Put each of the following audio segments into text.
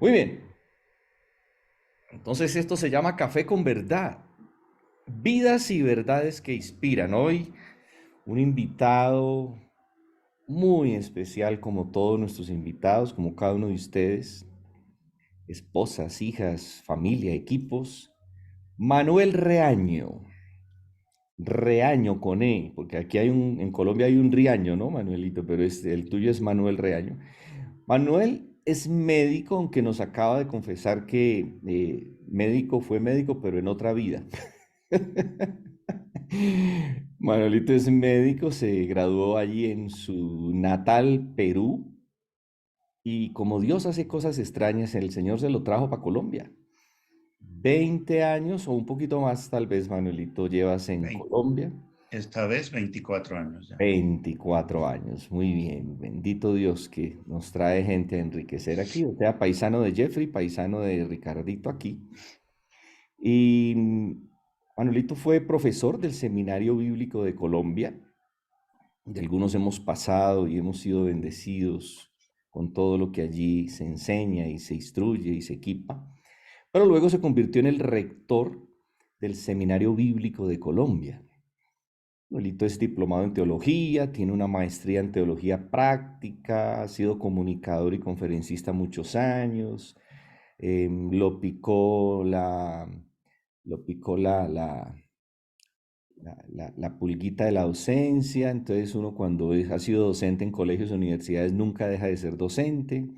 Muy bien, entonces esto se llama Café con Verdad. Vidas y verdades que inspiran. Hoy un invitado muy especial como todos nuestros invitados, como cada uno de ustedes, esposas, hijas, familia, equipos. Manuel Reaño, Reaño con E, porque aquí en Colombia hay un Riaño, ¿no, Manuelito? Pero el tuyo es Manuel Reaño. Manuel es médico, aunque nos acaba de confesar que fue médico, pero en otra vida. Manuelito es médico, se graduó allí en su natal Perú y como Dios hace cosas extrañas, el Señor se lo trajo para Colombia. 20 años o un poquito más tal vez, Manuelito, llevas en Vein- Colombia. Esta vez 24 años ya. 24 años, muy bien. Bendito Dios que nos trae gente a enriquecer aquí. O sea, paisano de Jeffrey, paisano de Ricardito aquí. Y Manuelito fue profesor del Seminario Bíblico de Colombia. De algunos hemos pasado y hemos sido bendecidos con todo lo que allí se enseña y se instruye y se equipa. Pero luego se convirtió en el rector del Seminario Bíblico de Colombia. Lolito es diplomado en teología, tiene una maestría en teología práctica, ha sido comunicador y conferencista muchos años. Lo picó lo picó la pulguita de la docencia, entonces uno cuando ha sido docente en colegios o universidades nunca deja de ser docente.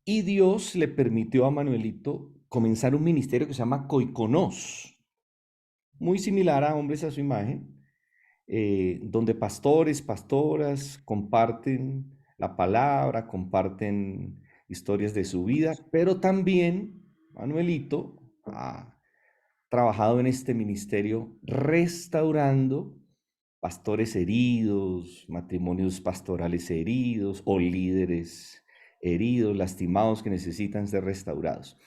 Y Dios le permitió a Manuelito comenzar un ministerio que se llama Coiconos, muy similar a Hombres a su Imagen, donde pastores, pastoras comparten la palabra, comparten historias de su vida, pero también Manuelito ha trabajado en este ministerio restaurando pastores heridos, matrimonios pastorales heridos o líderes heridos, lastimados que necesitan ser restaurados.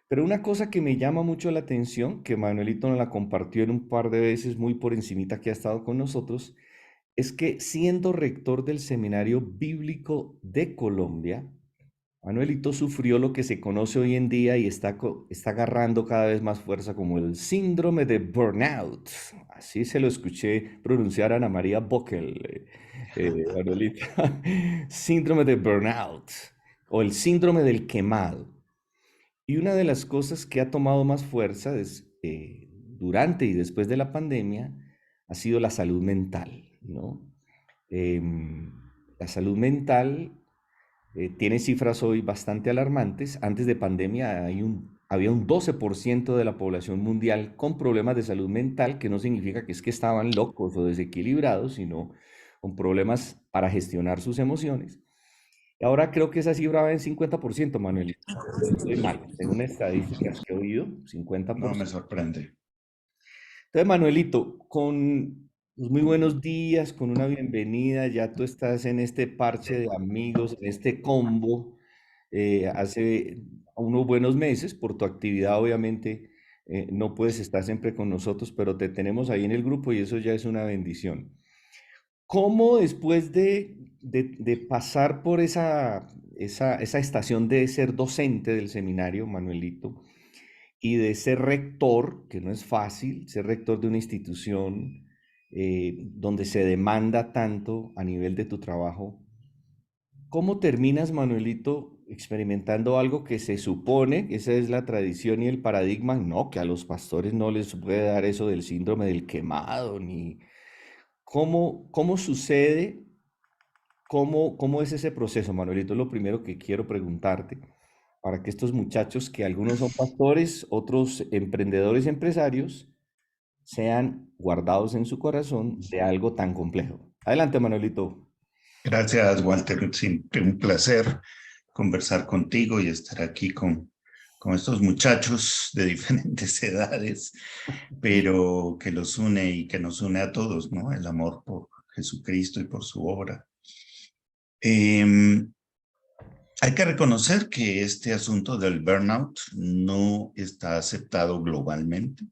Pero una cosa que me llama mucho la atención, que Manuelito nos la compartió en un par de veces muy por encimita que ha estado con nosotros, es que siendo rector del Seminario Bíblico de Colombia, Manuelito sufrió lo que se conoce hoy en día y está agarrando cada vez más fuerza como el síndrome de burnout. Así se lo escuché pronunciar a Ana María Bockel, Manuelito. Síndrome de burnout o el síndrome del quemado. Y una de las cosas que ha tomado más fuerza durante y después de la pandemia ha sido la salud mental, ¿no? Em, la salud mental tiene cifras hoy bastante alarmantes. Antes de pandemia había un 12% de la población mundial con problemas de salud mental, que no significa que es que estaban locos o desequilibrados, sino con problemas para gestionar sus emociones. Y ahora creo que esa cifra va en 50%, Manuel. No estoy mal, según estadísticas que he oído, No me 50%. sorprende. Entonces, Manuelito, con los muy buenos días, con una bienvenida, ya tú estás en este parche de amigos, en este combo, hace unos buenos meses, por tu actividad obviamente no puedes estar siempre con nosotros, pero te tenemos ahí en el grupo y eso ya es una bendición. ¿Cómo después de pasar por esa estación de ser docente del seminario, Manuelito, y de ser rector, que no es fácil, ser rector de una institución donde se demanda tanto a nivel de tu trabajo, ¿cómo terminas, Manuelito, experimentando algo que se supone, que esa es la tradición y el paradigma, no, que a los pastores no les puede dar eso del síndrome del quemado, ni cómo sucede, cómo es ese proceso, Manuelito? Es lo primero que quiero preguntarte para que estos muchachos, que algunos son pastores, otros emprendedores, empresarios, sean guardados en su corazón de algo tan complejo. Adelante, Manuelito. Gracias, Walter. Siempre un placer conversar contigo y estar aquí con estos muchachos de diferentes edades, pero que los une y que nos une a todos, ¿no? El amor por Jesucristo y por su obra. Eh, Hay que reconocer que este asunto del burnout no está aceptado globalmente.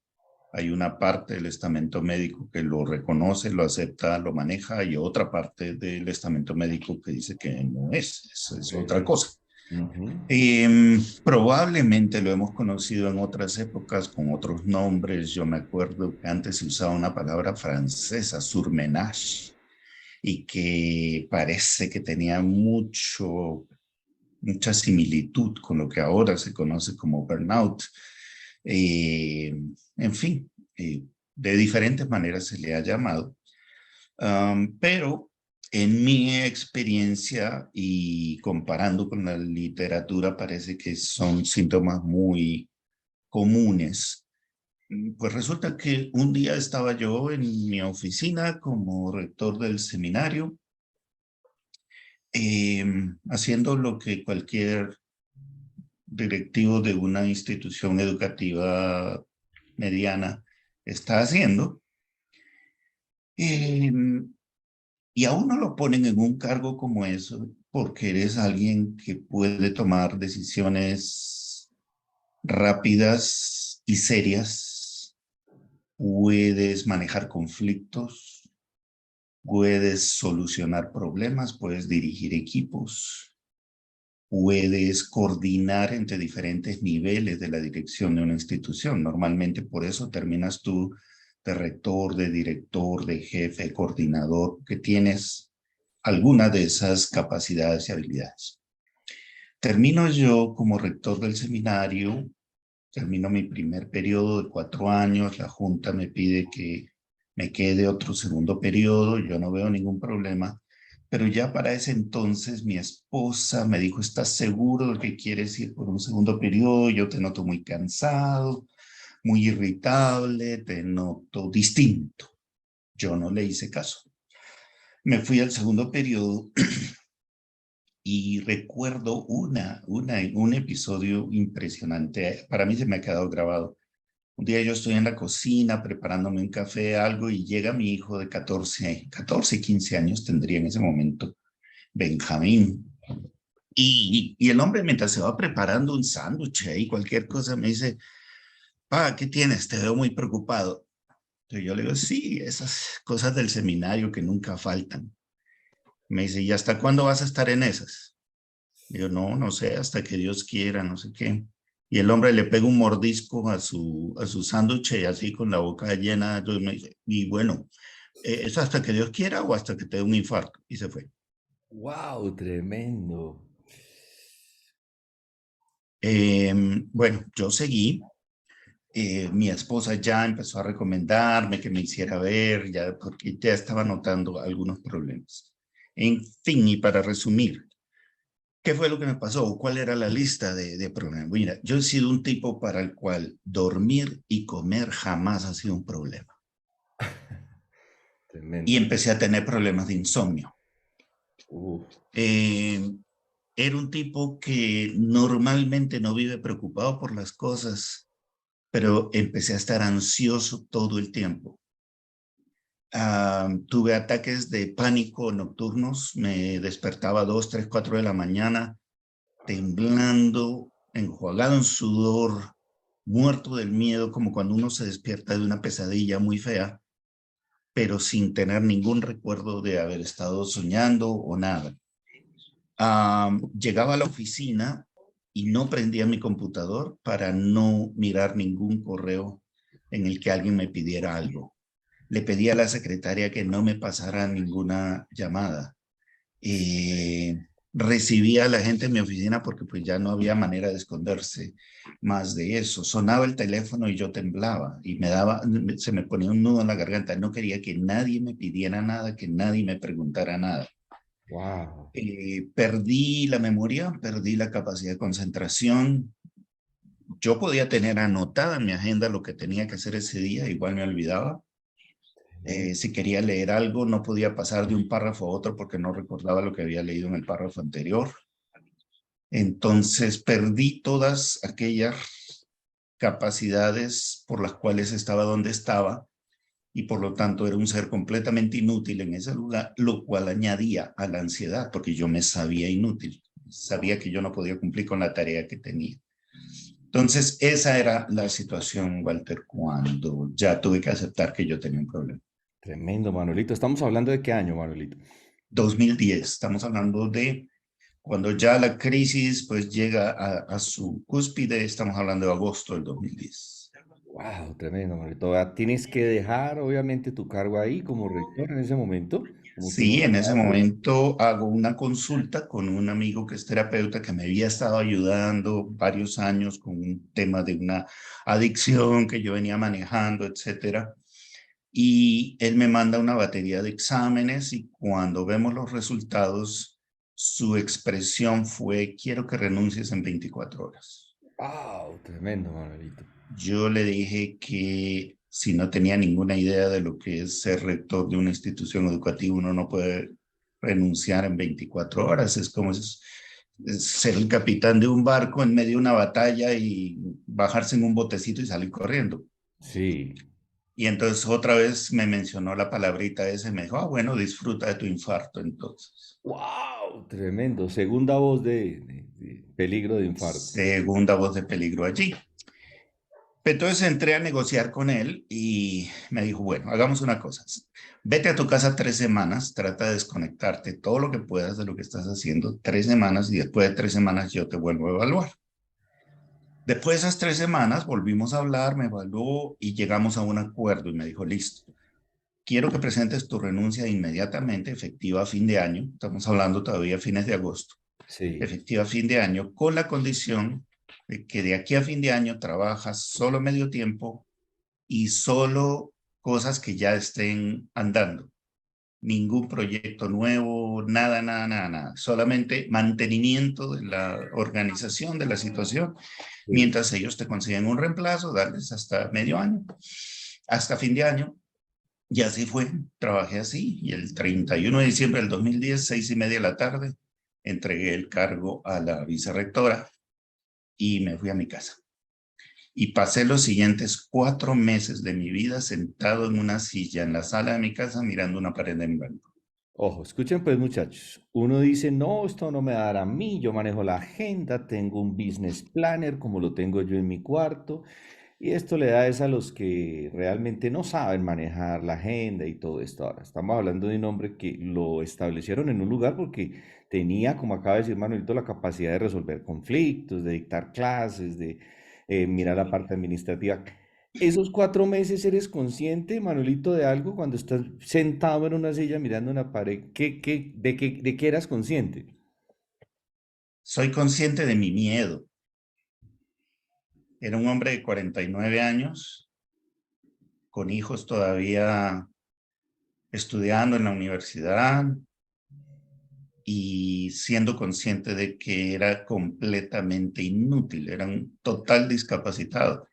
Hay una parte del estamento médico que lo reconoce, lo acepta, lo maneja, y otra parte del estamento médico que dice que no es, eso es otra cosa. Ujú. Probablemente lo hemos conocido en otras épocas con otros nombres. Yo me acuerdo que antes se usaba una palabra francesa, surmenage, y que parece que tenía mucha similitud con lo que ahora se conoce como burnout. En fin, de diferentes maneras se le ha llamado. Pero en mi experiencia y comparando con la literatura, parece que son síntomas muy comunes. Pues resulta que un día estaba yo en mi oficina como rector del seminario, haciendo lo que cualquier directivo de una institución educativa mediana está haciendo. Eh, Y a uno lo ponen en un cargo como eso porque eres alguien que puede tomar decisiones rápidas y serias, puedes manejar conflictos, puedes solucionar problemas, puedes dirigir equipos, puedes coordinar entre diferentes niveles de la dirección de una institución. Normalmente por eso terminas tú de rector, de director, de jefe, coordinador, que tienes alguna de esas capacidades y habilidades. Termino yo como rector del seminario, termino mi primer periodo de 4 años, la Junta me pide que me quede otro segundo periodo, yo no veo ningún problema, pero ya para ese entonces mi esposa me dijo, ¿estás seguro de que quieres ir por un segundo periodo? Yo te noto muy cansado, muy irritable, te noto distinto. Yo no le hice caso. Me fui al segundo periodo y recuerdo un episodio impresionante. Para mí se me ha quedado grabado. Un día yo estoy en la cocina preparándome un café, algo, y llega mi hijo de 15 años tendría en ese momento, Benjamín. Y el hombre mientras se va preparando un sándwich y cualquier cosa me dice, pa, ¿qué tienes? Te veo muy preocupado. Entonces yo le digo, sí, esas cosas del seminario que nunca faltan. Me dice, ¿y hasta cuándo vas a estar en esas? Digo, no, no sé, hasta que Dios quiera, no sé qué. Y el hombre le pega un mordisco a su sándwich y así con la boca llena. Entonces me dice, y bueno, ¿es hasta que Dios quiera o hasta que te dé un infarto? Y se fue. Wow, tremendo. Bueno, yo seguí. Mi esposa ya empezó a recomendarme que me hiciera ver, ya, porque ya estaba notando algunos problemas. En fin, y para resumir, ¿qué fue lo que me pasó? ¿Cuál era la lista de problemas? Mira, yo he sido un tipo para el cual dormir y comer jamás ha sido un problema. Y Tremendo. empecé a tener problemas de insomnio. Uf. Eh, Era un tipo que normalmente no vive preocupado por las cosas, pero empecé a estar ansioso todo el tiempo. Tuve ataques de pánico nocturnos, me despertaba a 2, 3, 4 de la mañana, temblando, enjuagado en sudor, muerto del miedo, como cuando uno se despierta de una pesadilla muy fea, pero sin tener ningún recuerdo de haber estado soñando o nada. Llegaba a la oficina y no prendía mi computador para no mirar ningún correo en el que alguien me pidiera algo. Le pedí a la secretaria que no me pasara ninguna llamada. Recibía a la gente en mi oficina porque pues ya no había manera de esconderse más de eso. Sonaba el teléfono y yo temblaba y se me ponía un nudo en la garganta. No quería que nadie me pidiera nada, que nadie me preguntara nada. Wow. Perdí la memoria, perdí la capacidad de concentración. Yo podía tener anotada en mi agenda lo que tenía que hacer ese día, igual me olvidaba. Si quería leer algo, no podía pasar de un párrafo a otro porque no recordaba lo que había leído en el párrafo anterior. Entonces perdí todas aquellas capacidades por las cuales estaba donde estaba y por lo tanto era un ser completamente inútil en ese lugar, lo cual añadía a la ansiedad porque yo me sabía inútil, sabía que yo no podía cumplir con la tarea que tenía. Entonces esa era la situación, Walter, cuando ya tuve que aceptar que yo tenía un problema. Tremendo, Manuelito. ¿Estamos hablando de qué año, Manuelito? 2010, estamos hablando de Cuando ya la crisis pues llega a su cúspide, estamos hablando de agosto del 2010. Wow, tremendo, Manolito. Ah, tienes que dejar, obviamente, tu cargo ahí como rector en ese momento, como tú nos Sí, en ese acabas de decir. momento hago una consulta con un amigo que es terapeuta que me había estado ayudando varios años con un tema de una adicción que yo venía manejando, etcétera. Y él me manda una batería de exámenes y cuando vemos los resultados, su expresión fue, quiero que renuncies en 24 horas. Wow, tremendo, Manolito. Yo le dije que si no tenía ninguna idea de lo que es ser rector de una institución educativa, uno no puede renunciar en 24 horas. Es como es ser el capitán de un barco en medio de una batalla y bajarse en un botecito y salir corriendo. Sí. Y entonces otra vez me mencionó la palabrita esa y me dijo, ah, bueno, disfruta de tu infarto entonces. Wow, tremendo. Segunda voz de peligro de infarto. Segunda voz de peligro allí. Entonces entré a negociar con él y me dijo, bueno, hagamos una cosa. Vete a tu casa 3 semanas, trata de desconectarte todo lo que puedas de lo que estás haciendo 3 semanas y después de 3 semanas yo te vuelvo a evaluar. Después de esas 3 semanas volvimos a hablar, me evaluó y llegamos a un acuerdo y me dijo, listo, quiero que presentes tu renuncia inmediatamente, efectiva a fin de año. Estamos hablando todavía a fines de agosto. Sí. Efectiva a fin de año, con la condición de que de aquí a fin de año trabajas solo medio tiempo y solo cosas que ya estén andando. Ningún proyecto nuevo, nada, nada, nada, nada. Solamente mantenimiento de la organización, de la situación, Sí. mientras ellos te consiguen un reemplazo, darles hasta medio año, hasta fin de año. Y así fue, trabajé así. Y el 31 de diciembre del 2010, 6:30 de la tarde, entregué el cargo a la vicerrectora y me fui a mi casa. Y pasé los siguientes 4 meses de mi vida sentado en una silla en la sala de mi casa mirando una pared en blanco. Ojo, escuchen pues muchachos, uno dice, no, esto no me dará a mí, yo manejo la agenda, tengo un business planner como lo tengo yo en mi cuarto, y esto le da es a los que realmente no saben manejar la agenda y todo esto. Ahora, estamos hablando de un hombre que lo establecieron en un lugar porque tenía, como acaba de decir Manuelito, la capacidad de resolver conflictos, de dictar clases, de mirar la parte administrativa. Esos 4 meses eres consciente, Manuelito, de algo cuando estás sentado en una silla mirando una pared. De qué eras consciente? Soy consciente de mi miedo. Era un hombre de 49 años, con hijos todavía estudiando en la universidad y siendo consciente de que era completamente inútil, era un total discapacitado.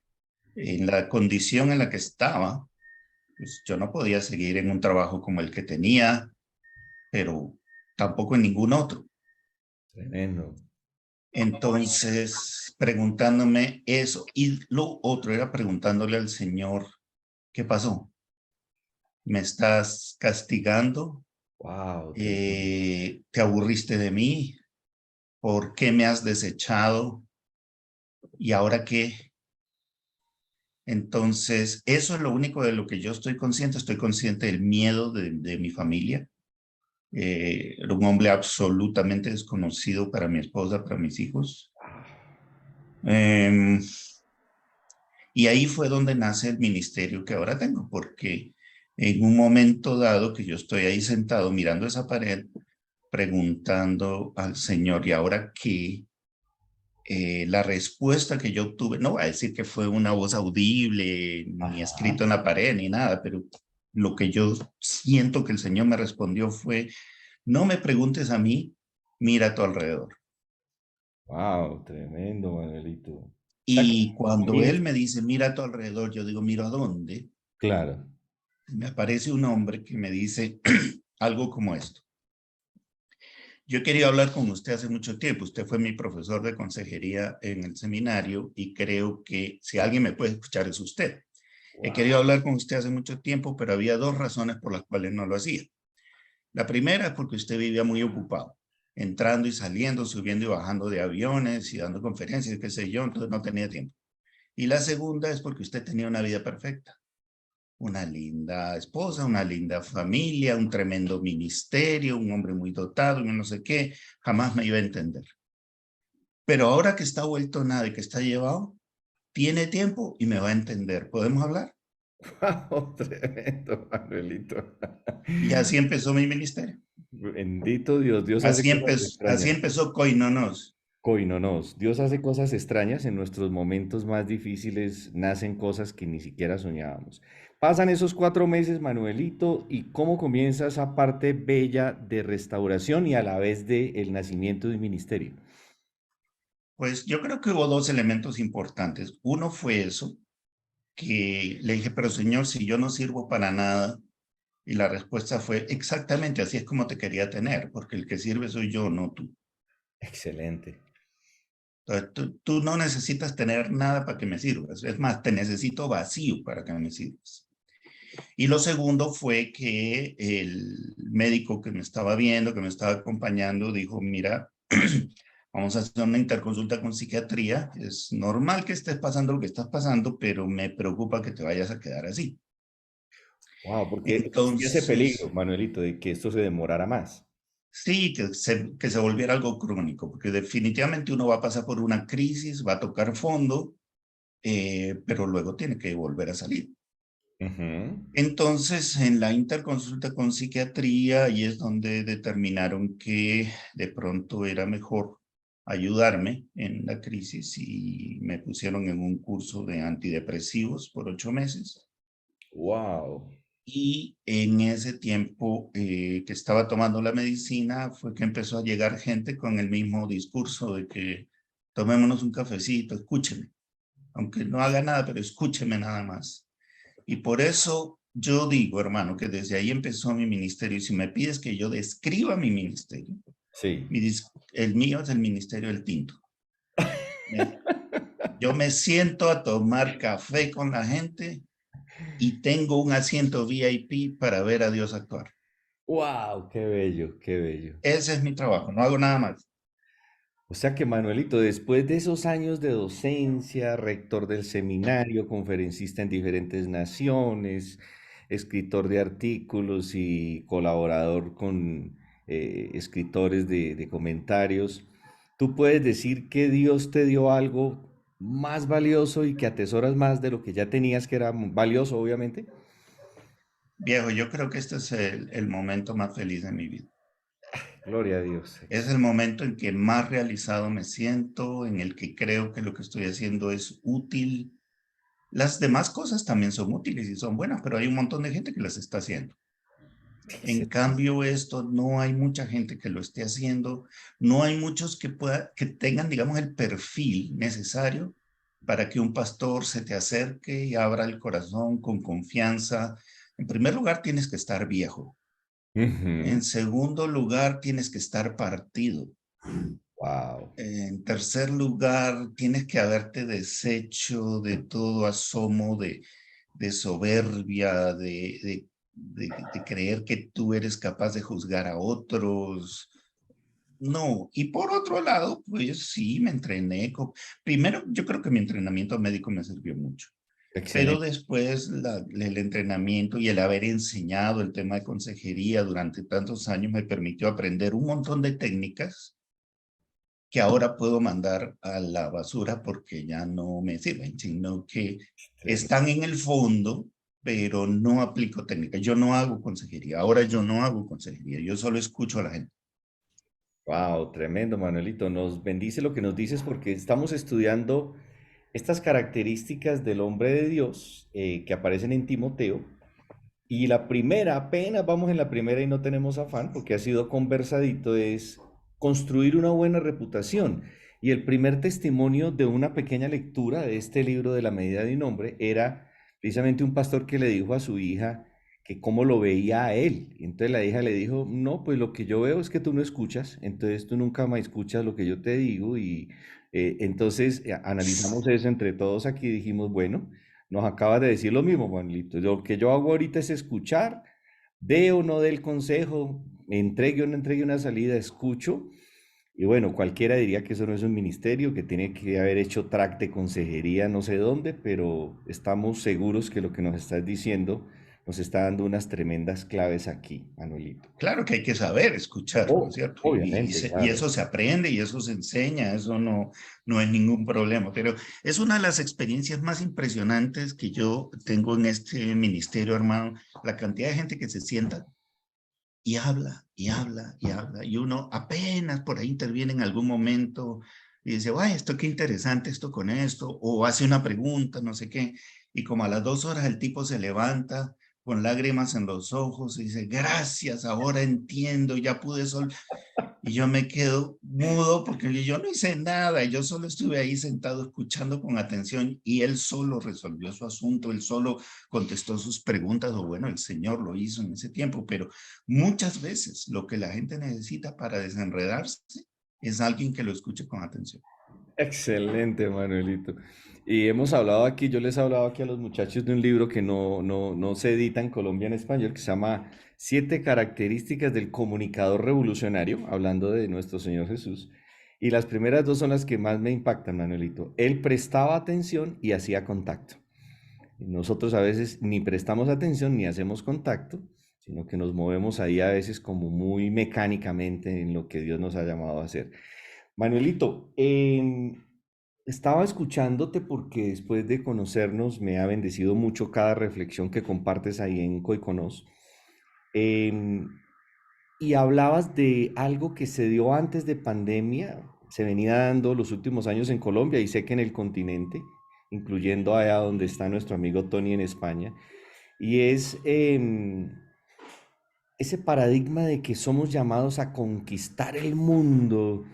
En la condición en la que estaba, pues yo no podía seguir en un trabajo como el que tenía, pero tampoco en ningún otro. Tremendo. Entonces, preguntándome eso, y lo otro era preguntándole al Señor, ¿qué pasó? ¿Me estás castigando? Wow, tremendo. ¿Te aburriste de mí? ¿Por qué me has desechado? ¿Y ahora qué? Entonces, eso es lo único de lo que yo estoy consciente. Estoy consciente del miedo de mi familia. Era un hombre absolutamente desconocido para mi esposa, para mis hijos. Eh, y ahí fue donde nace el ministerio que ahora tengo, porque en un momento dado que yo estoy ahí sentado mirando esa pared, preguntando al Señor, ¿y ahora qué? La respuesta que yo obtuve, no voy a decir que fue una voz audible, ni Ajá. escrito en la pared, ni nada, pero lo que yo siento que el Señor me respondió fue, no me preguntes a mí, mira a tu alrededor. Wow, tremendo, Manuelito. O sea, Y cuando que- Él me dice, mira a tu alrededor, yo digo, miro a dónde. claro. Me aparece un hombre que me dice algo como esto. Yo he querido hablar con usted hace mucho tiempo. Usted fue mi profesor de consejería en el seminario y creo que si alguien me puede escuchar es usted. He querido Wow. hablar con usted hace mucho tiempo, pero había dos razones por las cuales no lo hacía. La primera es porque usted vivía muy ocupado, entrando y saliendo, subiendo y bajando de aviones y dando conferencias, qué sé yo, entonces no tenía tiempo. Y la segunda es porque usted tenía una vida perfecta. una linda esposa, una linda familia, un tremendo ministerio, un hombre muy dotado, y no sé qué, jamás me iba a entender. Pero ahora que está vuelto nada y que está llevado, tiene tiempo y me va a entender. ¿Podemos hablar? Wow, tremendo, Manuelito. Y así empezó mi ministerio. Bendito Dios, Dios hace cosas Así extrañas. empezó Koinonos. Coinonos, Dios hace cosas extrañas en nuestros momentos más difíciles, nacen cosas que ni siquiera soñábamos. Pasan esos 4 meses, Manuelito, y cómo comienza esa parte bella de restauración y a la vez de el nacimiento de un ministerio. Pues yo creo que hubo dos elementos importantes. Uno fue eso, que le dije, pero Señor, si yo no sirvo para nada, y la respuesta fue exactamente así es como te quería tener, porque el que sirve soy yo, no tú. Excelente. Entonces, tú no necesitas tener nada para que me sirvas. Es más, te necesito vacío para que me sirvas. Y lo segundo fue que el médico que me estaba viendo, que me estaba acompañando, dijo, mira, vamos a hacer una interconsulta con psiquiatría. Es normal que estés pasando lo que estás pasando, pero me preocupa que te vayas a quedar así. Wow, porque existía ese peligro, Entonces, Manuelito, de que esto se demorara más. sí, que se volviera algo crónico, porque definitivamente uno va a pasar por una crisis, va a tocar fondo, pero luego tiene que volver a salir. Ujú. Entonces, en la interconsulta con psiquiatría, ahí es donde determinaron que de pronto era mejor ayudarme en la crisis y me pusieron en un curso de antidepresivos por 8 meses. Wow. Y en ese tiempo que estaba tomando la medicina fue que empezó a llegar gente con el mismo discurso de que tomémonos un cafecito, escúcheme, aunque no haga nada, pero escúcheme nada más. Y por eso yo digo, hermano, que desde ahí empezó mi ministerio. Y si me pides que yo describa mi ministerio, Sí. el mío es el ministerio del tinto. Me- yo me siento a tomar café con la gente y tengo un asiento VIP para ver a Dios actuar. Wow, qué bello, qué bello. Ese es mi trabajo, no hago nada más. O sea que Manuelito, después de esos años de docencia, rector del seminario, conferencista en diferentes naciones, escritor de artículos y colaborador con escritores de comentarios, ¿tú puedes decir que Dios te dio algo más valioso y que atesoras más de lo que ya tenías que era valioso, obviamente? Viejo, yo creo que este es el momento más feliz de mi vida. Gloria a Dios. Es el momento en que más realizado me siento, en el que creo que lo que estoy haciendo es útil. Las demás cosas también son útiles y son buenas, pero hay un montón de gente que las está haciendo. En Excelente. cambio, esto no hay mucha gente que lo esté haciendo, no hay muchos que tengan, digamos, el perfil necesario para que un pastor se te acerque y abra el corazón con confianza. En primer lugar, tienes que estar viejo. En segundo lugar, tienes que estar partido. Wow. En tercer lugar, tienes que haberte deshecho de todo asomo de soberbia, de creer que tú eres capaz de juzgar a otros. No, y por otro lado, pues sí, me entrené. Primero, yo creo que mi entrenamiento médico me sirvió mucho, pero Excelente. después el entrenamiento y el haber enseñado el tema de consejería durante tantos años me permitió aprender un montón de técnicas que ahora puedo mandar a la basura porque ya no me sirven, sino que están en el fondo, pero no aplico técnica. Yo no hago consejería. Ahora yo no hago consejería. Yo solo escucho a la gente. Wow, tremendo, Manuelito. Nos bendice lo que nos dices porque estamos estudiando estas características del hombre de Dios que aparecen en Timoteo. Y la primera, apenas vamos en la primera y no tenemos afán porque ha sido conversadito, es construir una buena reputación. Y el primer testimonio de una pequeña lectura de este libro de la medida de un hombre era precisamente un pastor que le dijo a su hija que cómo lo veía a él. Y entonces la hija le dijo, no, pues lo que yo veo es que tú no escuchas, entonces tú nunca más escuchas lo que yo te digo. Y entonces analizamos eso entre todos aquí y dijimos, bueno. Nos acabas de decir lo mismo, Juanito. Lo que yo hago ahorita es escuchar, dé o no dé el consejo, me entregue o no entregue una salida, escucho Y bueno, cualquiera diría que eso no es un ministerio, que tiene que haber hecho track de consejería no sé dónde, pero estamos seguros que lo que nos estás diciendo nos está dando unas tremendas claves aquí, Manuelito. Claro que hay que saber escuchar, ¿no es Oh, cierto? obviamente, Y claro. eso se aprende y eso se enseña, eso no es ningún problema. Pero es una de las experiencias más impresionantes que yo tengo en este ministerio, hermano. La cantidad de gente que se sienta y habla, y habla, y habla. Y uno apenas por ahí interviene en algún momento y dice, ¡ay, esto qué interesante, esto con esto! O hace una pregunta, no sé qué. Y como a las 2 horas el tipo se levanta con lágrimas en los ojos y dice, gracias, ahora entiendo, ya pude sol. Y yo me quedo mudo porque yo no hice nada, yo solo estuve ahí sentado escuchando con atención y él solo resolvió su asunto, él solo contestó sus preguntas, o bueno, el Señor lo hizo en ese tiempo, pero muchas veces lo que la gente necesita para desenredarse es alguien que lo escuche con atención. Excelente, Manuelito. Y hemos hablado aquí, yo les he hablado aquí a los muchachos de un libro que no se edita en Colombia en español, que se llama Siete características del comunicador revolucionario, hablando de nuestro Señor Jesús. Y las primeras dos son las que más me impactan, Manuelito. Él prestaba atención y hacía contacto. Nosotros a veces ni prestamos atención ni hacemos contacto, sino que nos movemos ahí a veces como muy mecánicamente en lo que Dios nos ha llamado a hacer. Manuelito, estaba escuchándote porque después de conocernos me ha bendecido mucho cada reflexión que compartes ahí en Coiconos. Em, y hablabas de algo que se dio antes de pandemia, se venía dando los últimos años en Colombia y sé que en el continente, incluyendo allá donde está nuestro amigo Tony en España, y es ese paradigma de que somos llamados a conquistar el mundo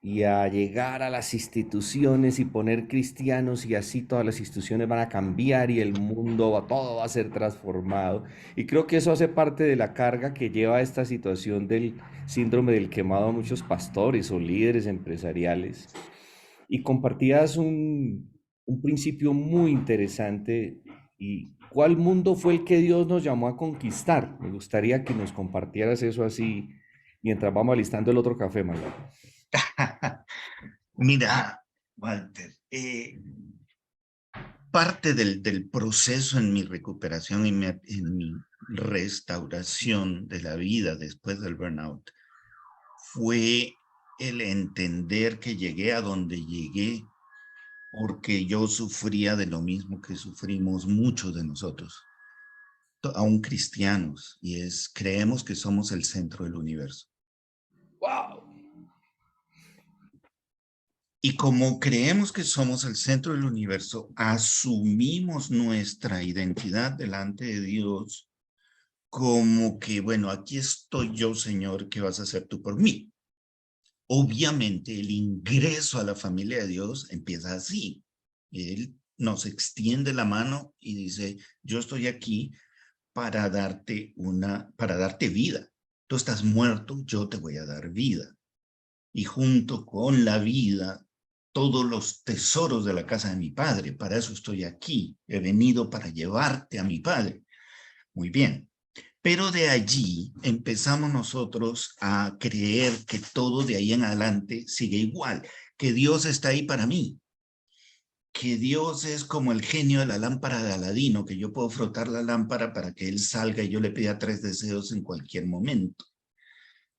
y a llegar a las instituciones y poner cristianos y así todas las instituciones van a cambiar y el mundo todo va a ser transformado. Y creo que eso hace parte de la carga que lleva esta situación del síndrome del quemado a muchos pastores o líderes empresariales. Y compartías un principio muy interesante. ¿Y cuál mundo fue el que Dios nos llamó a conquistar? Me gustaría que nos compartieras eso así mientras vamos alistando el otro café, Manuel. Mira, Walter, parte del proceso en mi recuperación y en mi restauración de la vida después del burnout fue el entender que llegué a donde llegué porque yo sufría de lo mismo que sufrimos muchos de nosotros, aún cristianos, y es creemos que somos el centro del universo. ¡Wow! Y como creemos que somos el centro del universo, asumimos nuestra identidad delante de Dios como que, bueno, aquí estoy yo, Señor, ¿qué vas a hacer tú por mí? Obviamente el ingreso a la familia de Dios empieza así. Él nos extiende la mano y dice, yo estoy aquí para darte vida. Tú estás muerto, yo te voy a dar vida. Y junto con la vida, todos los tesoros de la casa de mi padre. Para eso estoy aquí. He venido para llevarte a mi padre. Muy bien. Pero de allí empezamos nosotros a creer que todo de ahí en adelante sigue igual, que Dios está ahí para mí, que Dios es como el genio de la lámpara de Aladino, que yo puedo frotar la lámpara para que él salga y yo le pida 3 deseos en cualquier momento.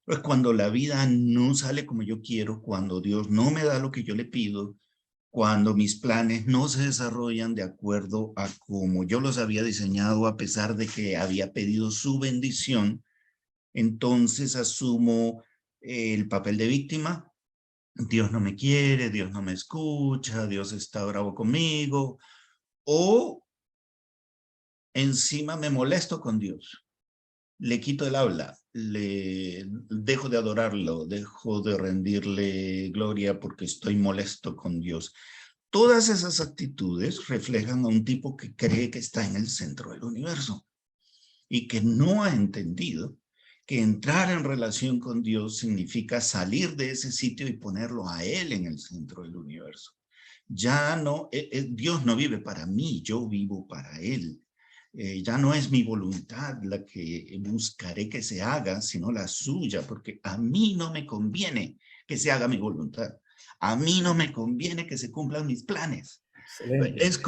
Pues cuando la vida no sale como yo quiero, cuando Dios no me da lo que yo le pido, cuando mis planes no se desarrollan de acuerdo a como yo los había diseñado, a pesar de que había pedido su bendición, entonces asumo el papel de víctima. Dios no me quiere, Dios no me escucha, Dios está bravo conmigo, o encima me molesto con Dios, le quito el habla, le dejo de adorarlo, dejo de rendirle gloria porque estoy molesto con Dios. Todas esas actitudes reflejan a un tipo que cree que está en el centro del universo y que no ha entendido que entrar en relación con Dios significa salir de ese sitio y ponerlo a Él en el centro del universo. Ya no, Dios no vive para mí, yo vivo para Él. Ya no es mi voluntad la que buscaré que se haga, sino la suya, porque a mí no me conviene que se haga mi voluntad. A mí no me conviene que se cumplan mis planes. Excelente. Es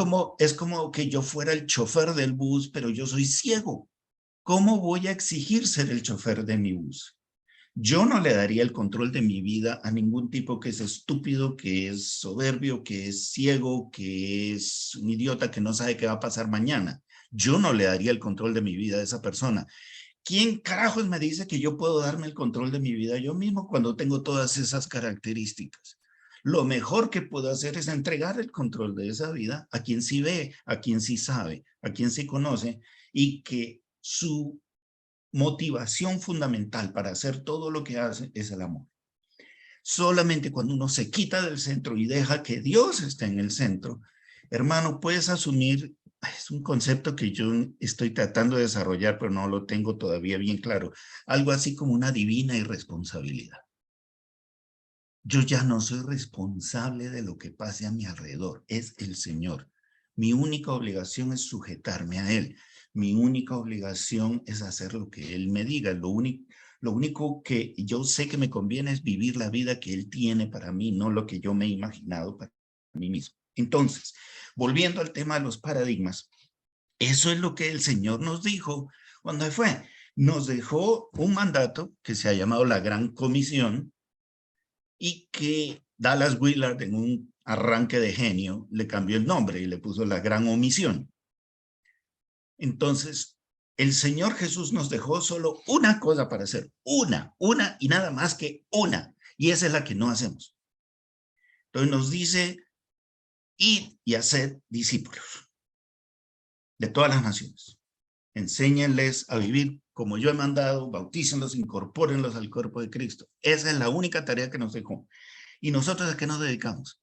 como que yo fuera el chofer del bus, pero yo soy ciego. ¿Cómo voy a exigir ser el chofer de mi bus? Yo no le daría el control de mi vida a ningún tipo que es estúpido, que es soberbio, que es ciego, que es un idiota que no sabe qué va a pasar mañana. Yo no le daría el control de mi vida a esa persona. ¿Quién carajos me dice que yo puedo darme el control de mi vida yo mismo cuando tengo todas esas características? Lo mejor que puedo hacer es entregar el control de esa vida a quien sí ve, a quien sí sabe, a quien sí conoce, y que su motivación fundamental para hacer todo lo que hace es el amor. Solamente cuando uno se quita del centro y deja que Dios esté en el centro, hermano, puedes asumir, es un concepto que yo estoy tratando de desarrollar, pero no lo tengo todavía bien claro, algo así como una divina irresponsabilidad. Yo ya no soy responsable de lo que pase a mi alrededor, es el Señor. Mi única obligación es sujetarme a Él. Mi única obligación es hacer lo que Él me diga. Lo único que yo sé que me conviene es vivir la vida que Él tiene para mí, no lo que yo me he imaginado para mí mismo. Entonces, volviendo al tema de los paradigmas, eso es lo que el Señor nos dijo cuando fue. Nos dejó un mandato que se ha llamado la Gran Comisión, y que Dallas Willard, en un arranque de genio, le cambió el nombre y le puso la Gran Omisión. Entonces, el Señor Jesús nos dejó solo una cosa para hacer, una y nada más que una, y esa es la que no hacemos. Entonces nos dice, id y haced discípulos de todas las naciones. Enséñenles a vivir como yo he mandado, bautícenlos, incorpórenlos al cuerpo de Cristo. Esa es la única tarea que nos dejó. ¿Y nosotros a qué nos dedicamos?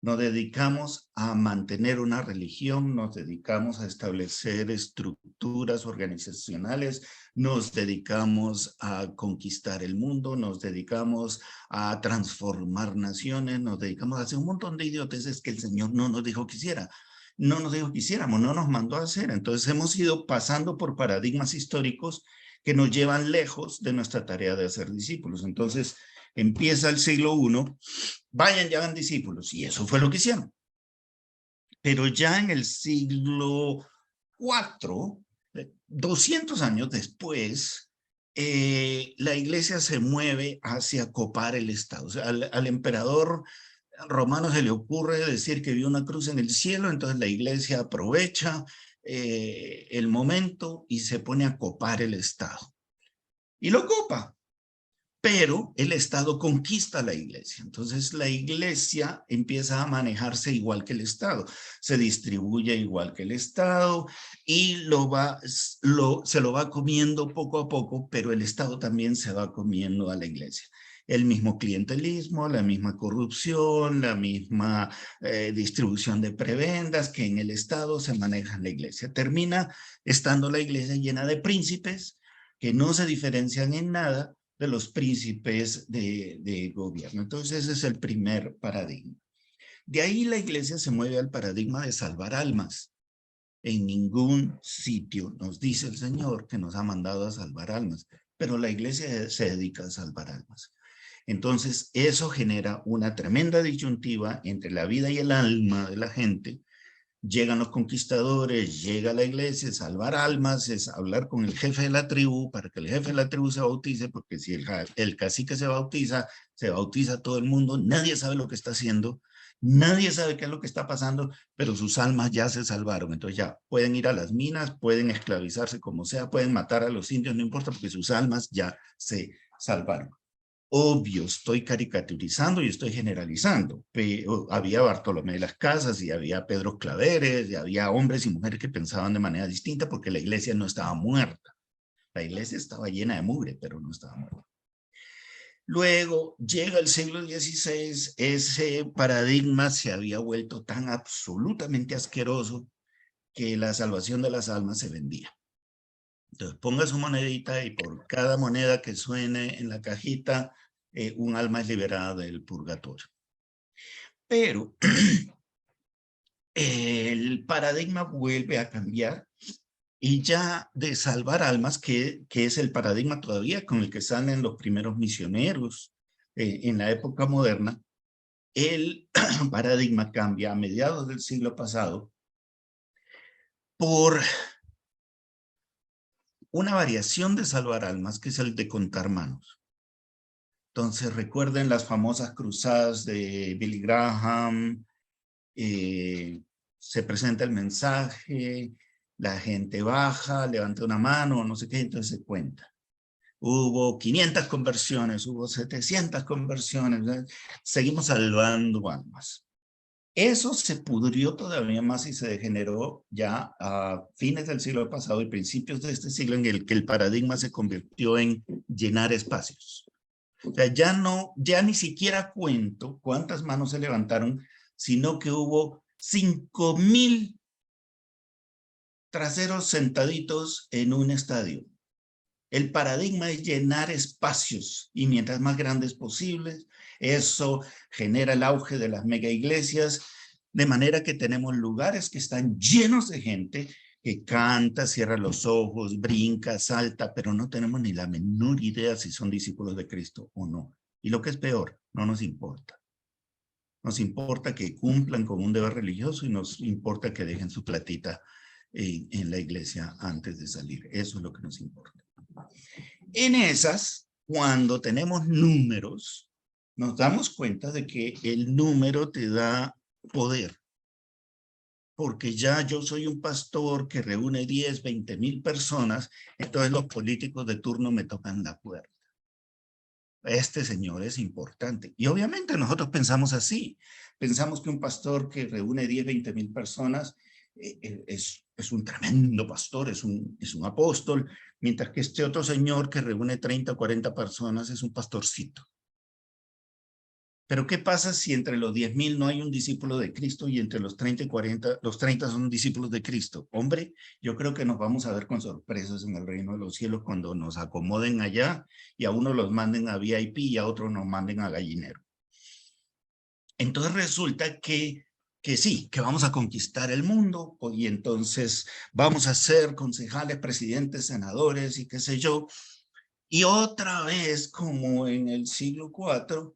Nos dedicamos a mantener una religión, nos dedicamos a establecer estructuras organizacionales, nos dedicamos a conquistar el mundo, nos dedicamos a transformar naciones, nos dedicamos a hacer un montón de idioteces que el Señor no nos dijo que hiciera. No nos dijo que hiciéramos, no nos mandó a hacer. Entonces hemos ido pasando por paradigmas históricos que nos llevan lejos de nuestra tarea de hacer discípulos. Entonces empieza el siglo I, vayan y hagan discípulos, y eso fue lo que hicieron. Pero ya en el siglo IV, 200 años después, la iglesia se mueve hacia copar el Estado. O sea, al emperador romano se le ocurre decir que vio una cruz en el cielo, entonces la iglesia aprovecha el momento y se pone a copar el Estado. Y lo copa. Pero el Estado conquista a la iglesia. Entonces la iglesia empieza a manejarse igual que el Estado, se distribuye igual que el Estado y se lo va comiendo poco a poco, pero el Estado también se va comiendo a la iglesia. El mismo clientelismo, la misma corrupción, la misma distribución de prebendas que en el Estado se maneja en la iglesia. Termina estando la iglesia llena de príncipes que no se diferencian en nada de los príncipes de gobierno. Entonces ese es el primer paradigma. De ahí la iglesia se mueve al paradigma de salvar almas. En ningún sitio nos dice el Señor que nos ha mandado a salvar almas, pero la iglesia se dedica a salvar almas. Entonces eso genera una tremenda disyuntiva entre la vida y el alma de la gente. Llegan los conquistadores, llega la iglesia, salvar almas, es hablar con el jefe de la tribu para que el jefe de la tribu se bautice, porque si el cacique se bautiza todo el mundo, nadie sabe lo que está haciendo, nadie sabe qué es lo que está pasando, pero sus almas ya se salvaron. Entonces ya pueden ir a las minas, pueden esclavizarse como sea, pueden matar a los indios, no importa, porque sus almas ya se salvaron. Obvio, estoy caricaturizando y estoy generalizando, pero había Bartolomé de las Casas y había Pedro Claveres y había hombres y mujeres que pensaban de manera distinta porque la iglesia no estaba muerta. La iglesia estaba llena de mugre, pero no estaba muerta. Luego llega el siglo XVI, ese paradigma se había vuelto tan absolutamente asqueroso que la salvación de las almas se vendía. Entonces ponga su monedita y por cada moneda que suene en la cajita, un alma es liberada del purgatorio. Pero el paradigma vuelve a cambiar y ya de salvar almas, que es el paradigma todavía con el que salen los primeros misioneros, en la época moderna, el paradigma cambia a mediados del siglo pasado por una variación de salvar almas, que es el de contar manos. Entonces recuerden las famosas cruzadas de Billy Graham, se presenta el mensaje, la gente baja, levanta una mano, no sé qué, entonces se cuenta. Hubo 500 conversiones, hubo 700 conversiones, ¿verdad? Seguimos salvando almas. Eso se pudrió todavía más y se degeneró ya a fines del siglo pasado y principios de este siglo, en el que el paradigma se convirtió en llenar espacios. O sea, ya ni siquiera cuento cuántas manos se levantaron, sino que hubo 5,000 traseros sentaditos en un estadio. El paradigma es llenar espacios y mientras más grandes posibles, eso genera el auge de las mega iglesias, de manera que tenemos lugares que están llenos de gente que canta, cierra los ojos, brinca, salta, pero no tenemos ni la menor idea si son discípulos de Cristo o no. Y lo que es peor, no nos importa. Nos importa que cumplan con un deber religioso y nos importa que dejen su platita en la iglesia antes de salir. Eso es lo que nos importa. En esas, cuando tenemos números, nos damos cuenta de que el número te da poder. Porque ya yo soy un pastor que reúne 10, 20,000 personas, entonces los políticos de turno me tocan la puerta. Este señor es importante. Y obviamente nosotros pensamos así. Pensamos que un pastor que reúne 10, 20,000 personas es un tremendo pastor, es un apóstol, mientras que este otro señor que reúne 30 o 40 personas es un pastorcito. Pero ¿qué pasa si entre los 10,000 no hay un discípulo de Cristo y entre los 30 y 40, los 30 son discípulos de Cristo? Hombre, yo creo que nos vamos a ver con sorpresas en el reino de los cielos cuando nos acomoden allá y a uno los manden a VIP y a otro nos manden a gallinero. Entonces resulta que sí, que vamos a conquistar el mundo y entonces vamos a ser concejales, presidentes, senadores y qué sé yo. Y otra vez, como en el siglo IV,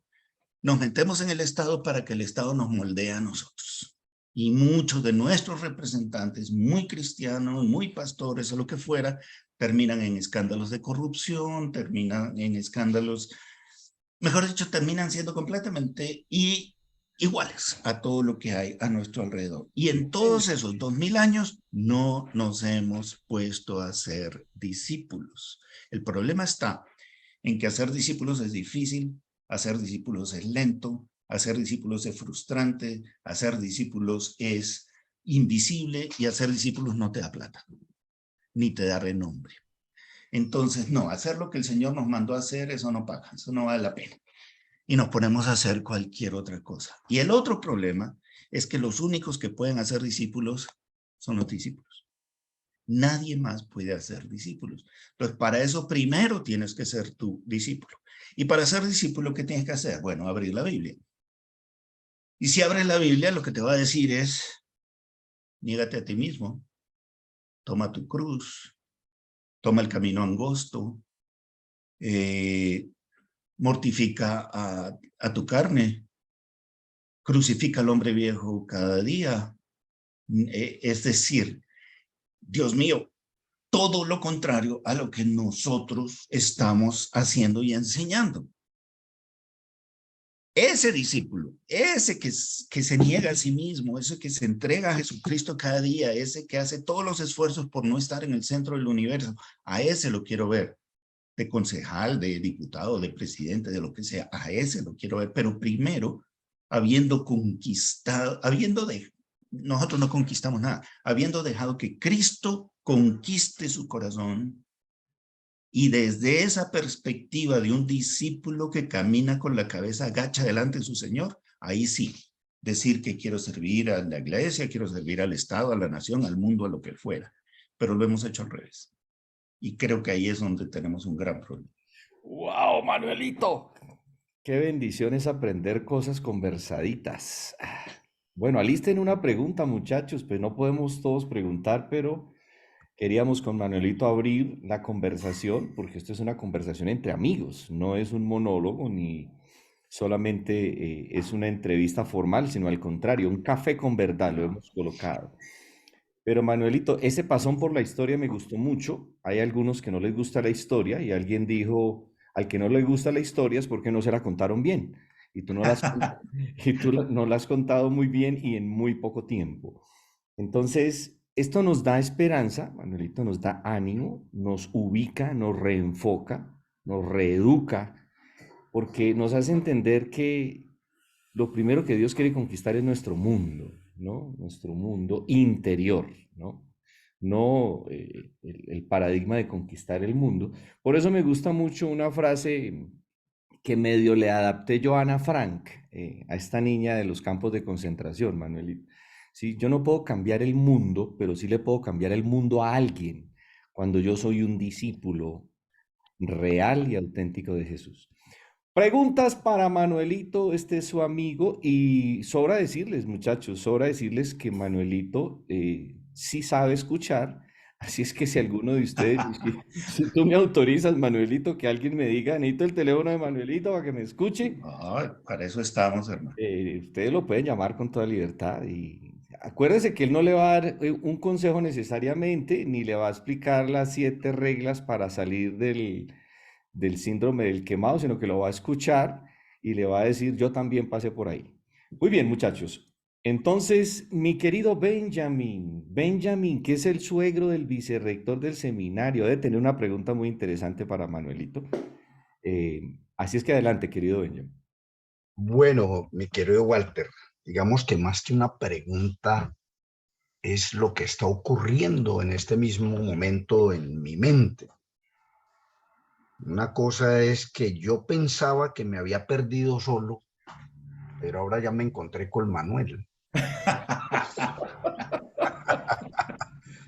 nos metemos en el Estado para que el Estado nos moldee a nosotros. Y muchos de nuestros representantes, muy cristianos, muy pastores o lo que fuera, terminan en escándalos de corrupción, terminan en escándalos, mejor dicho, terminan siendo completamente iguales a todo lo que hay a nuestro alrededor. Y en todos esos 2,000 años no nos hemos puesto a ser discípulos. El problema está en que hacer discípulos es difícil, hacer discípulos es lento, hacer discípulos es frustrante, hacer discípulos es invisible y hacer discípulos no te da plata, ni te da renombre. Entonces, no, hacer lo que el Señor nos mandó a hacer, eso no paga, eso no vale la pena. Y nos ponemos a hacer cualquier otra cosa. Y el otro problema es que los únicos que pueden hacer discípulos son los discípulos. Nadie más puede hacer discípulos. Entonces, para eso primero tienes que ser tu discípulo. Y para ser discípulo, ¿qué tienes que hacer? Bueno, abrir la Biblia. Y si abres la Biblia, lo que te va a decir es, niégate a ti mismo, toma tu cruz, toma el camino angosto, mortifica a tu carne, crucifica al hombre viejo cada día. Es decir, Dios mío, todo lo contrario a lo que nosotros estamos haciendo y enseñando. Ese discípulo, ese que se niega a sí mismo, ese que se entrega a Jesucristo cada día, ese que hace todos los esfuerzos por no estar en el centro del universo, a ese lo quiero ver, de concejal, de diputado, de presidente, de lo que sea, a ese lo quiero ver, pero primero, habiendo conquistado, nosotros no conquistamos nada, habiendo dejado que Cristo conquiste su corazón. Y desde esa perspectiva de un discípulo que camina con la cabeza agacha delante de su Señor, ahí sí, decir que quiero servir a la iglesia, quiero servir al Estado, a la nación, al mundo, a lo que fuera. Pero lo hemos hecho al revés. Y creo que ahí es donde tenemos un gran problema. ¡Wow, Manuelito! Qué bendición es aprender cosas conversaditas. Bueno, alisten una pregunta, muchachos, pues no podemos todos preguntar, pero queríamos con Manuelito abrir la conversación, porque esto es una conversación entre amigos, no es un monólogo ni solamente es una entrevista formal, sino al contrario, un café con verdad lo hemos colocado. Pero Manuelito, ese pasón por la historia me gustó mucho. Hay algunos que no les gusta la historia y alguien dijo, al que no le gusta la historia es porque no se la contaron bien. Y tú no no la has contado muy bien y en muy poco tiempo. Entonces, esto nos da esperanza, Manuelito, nos da ánimo, nos ubica, nos reenfoca, nos reeduca, porque nos hace entender que lo primero que Dios quiere conquistar es nuestro mundo, ¿no? Nuestro mundo interior, ¿no? No el paradigma de conquistar el mundo. Por eso me gusta mucho una frase que medio le adapté yo a Ana Frank, a esta niña de los campos de concentración, Manuelito. Sí, yo no puedo cambiar el mundo, pero sí le puedo cambiar el mundo a alguien cuando yo soy un discípulo real y auténtico de Jesús. Preguntas para Manuelito, este es su amigo, y sobra decirles, muchachos, sobra decirles que Manuelito sí sabe escuchar, así es que si alguno de ustedes, si tú me autorizas, Manuelito, que alguien me diga, necesito el teléfono de Manuelito para que me escuche, No, para eso estamos, hermano. ustedes lo pueden llamar con toda libertad y acuérdese que él no le va a dar un consejo necesariamente, ni le va a explicar las 7 reglas para salir del síndrome del quemado, sino que lo va a escuchar y le va a decir, yo también pasé por ahí. Muy bien, muchachos. Entonces, mi querido Benjamin, que es el suegro del vicerrector del seminario, debe tener una pregunta muy interesante para Manuelito. Así es que adelante, querido Benjamin. Bueno, mi querido Walter, digamos que más que una pregunta es lo que está ocurriendo en este mismo momento en mi mente. Una cosa es que yo pensaba que me había perdido solo, pero ahora ya me encontré con Manuel.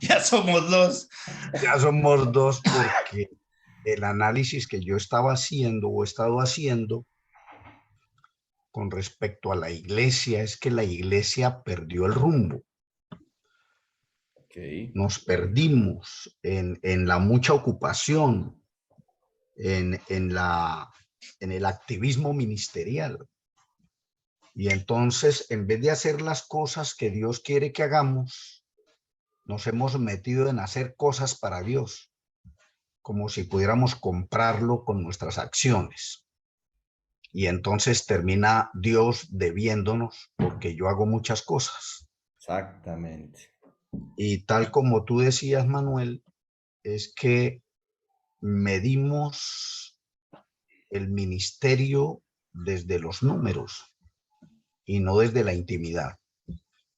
Ya somos dos. Ya somos dos porque el análisis que yo estaba haciendo o he estado haciendo con respecto a la iglesia es que la iglesia perdió el rumbo. Ok. Nos perdimos en la mucha ocupación, en el activismo ministerial. Y entonces, en vez de hacer las cosas que Dios quiere que hagamos, nos hemos metido en hacer cosas para Dios, como si pudiéramos comprarlo con nuestras acciones. Y entonces termina Dios debiéndonos porque yo hago muchas cosas. Exactamente. Y tal como tú decías, Manuel, es que medimos el ministerio desde los números y no desde la intimidad.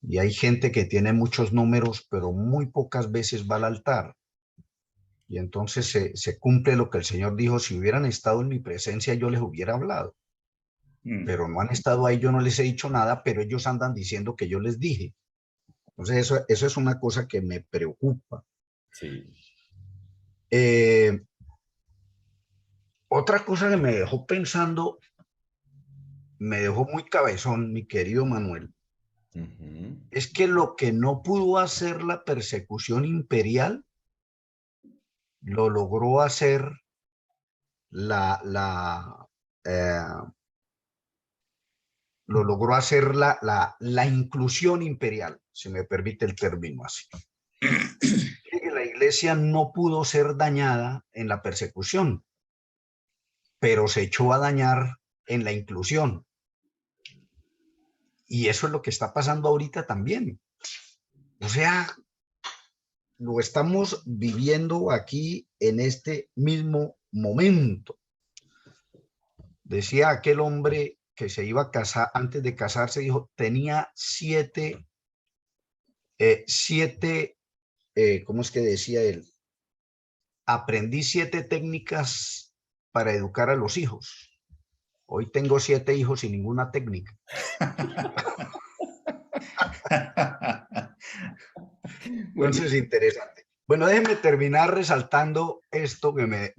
Y hay gente que tiene muchos números, pero muy pocas veces va al altar. Y entonces se cumple lo que el Señor dijo, si hubieran estado en mi presencia, yo les hubiera hablado. Pero no han estado ahí, yo no les he dicho nada, pero ellos andan diciendo que yo les dije. Entonces eso es una cosa que me preocupa. Sí. Otra cosa que me dejó pensando, me dejó muy cabezón, mi querido Manuel, Ujú. es que lo que no pudo hacer la persecución imperial, lo logró hacer la lo logró hacer la inclusión imperial, si me permite el término así. La iglesia no pudo ser dañada en la persecución, pero se echó a dañar en la inclusión. Y eso es lo que está pasando ahorita también. O sea, lo estamos viviendo aquí en este mismo momento. Decía aquel hombre que se iba a casar, antes de casarse, dijo, tenía siete, ¿cómo es que decía él? Aprendí 7 técnicas para educar a los hijos. Hoy tengo 7 hijos sin ninguna técnica. Entonces, Buenísimo. interesante. Bueno, déjenme terminar resaltando esto que me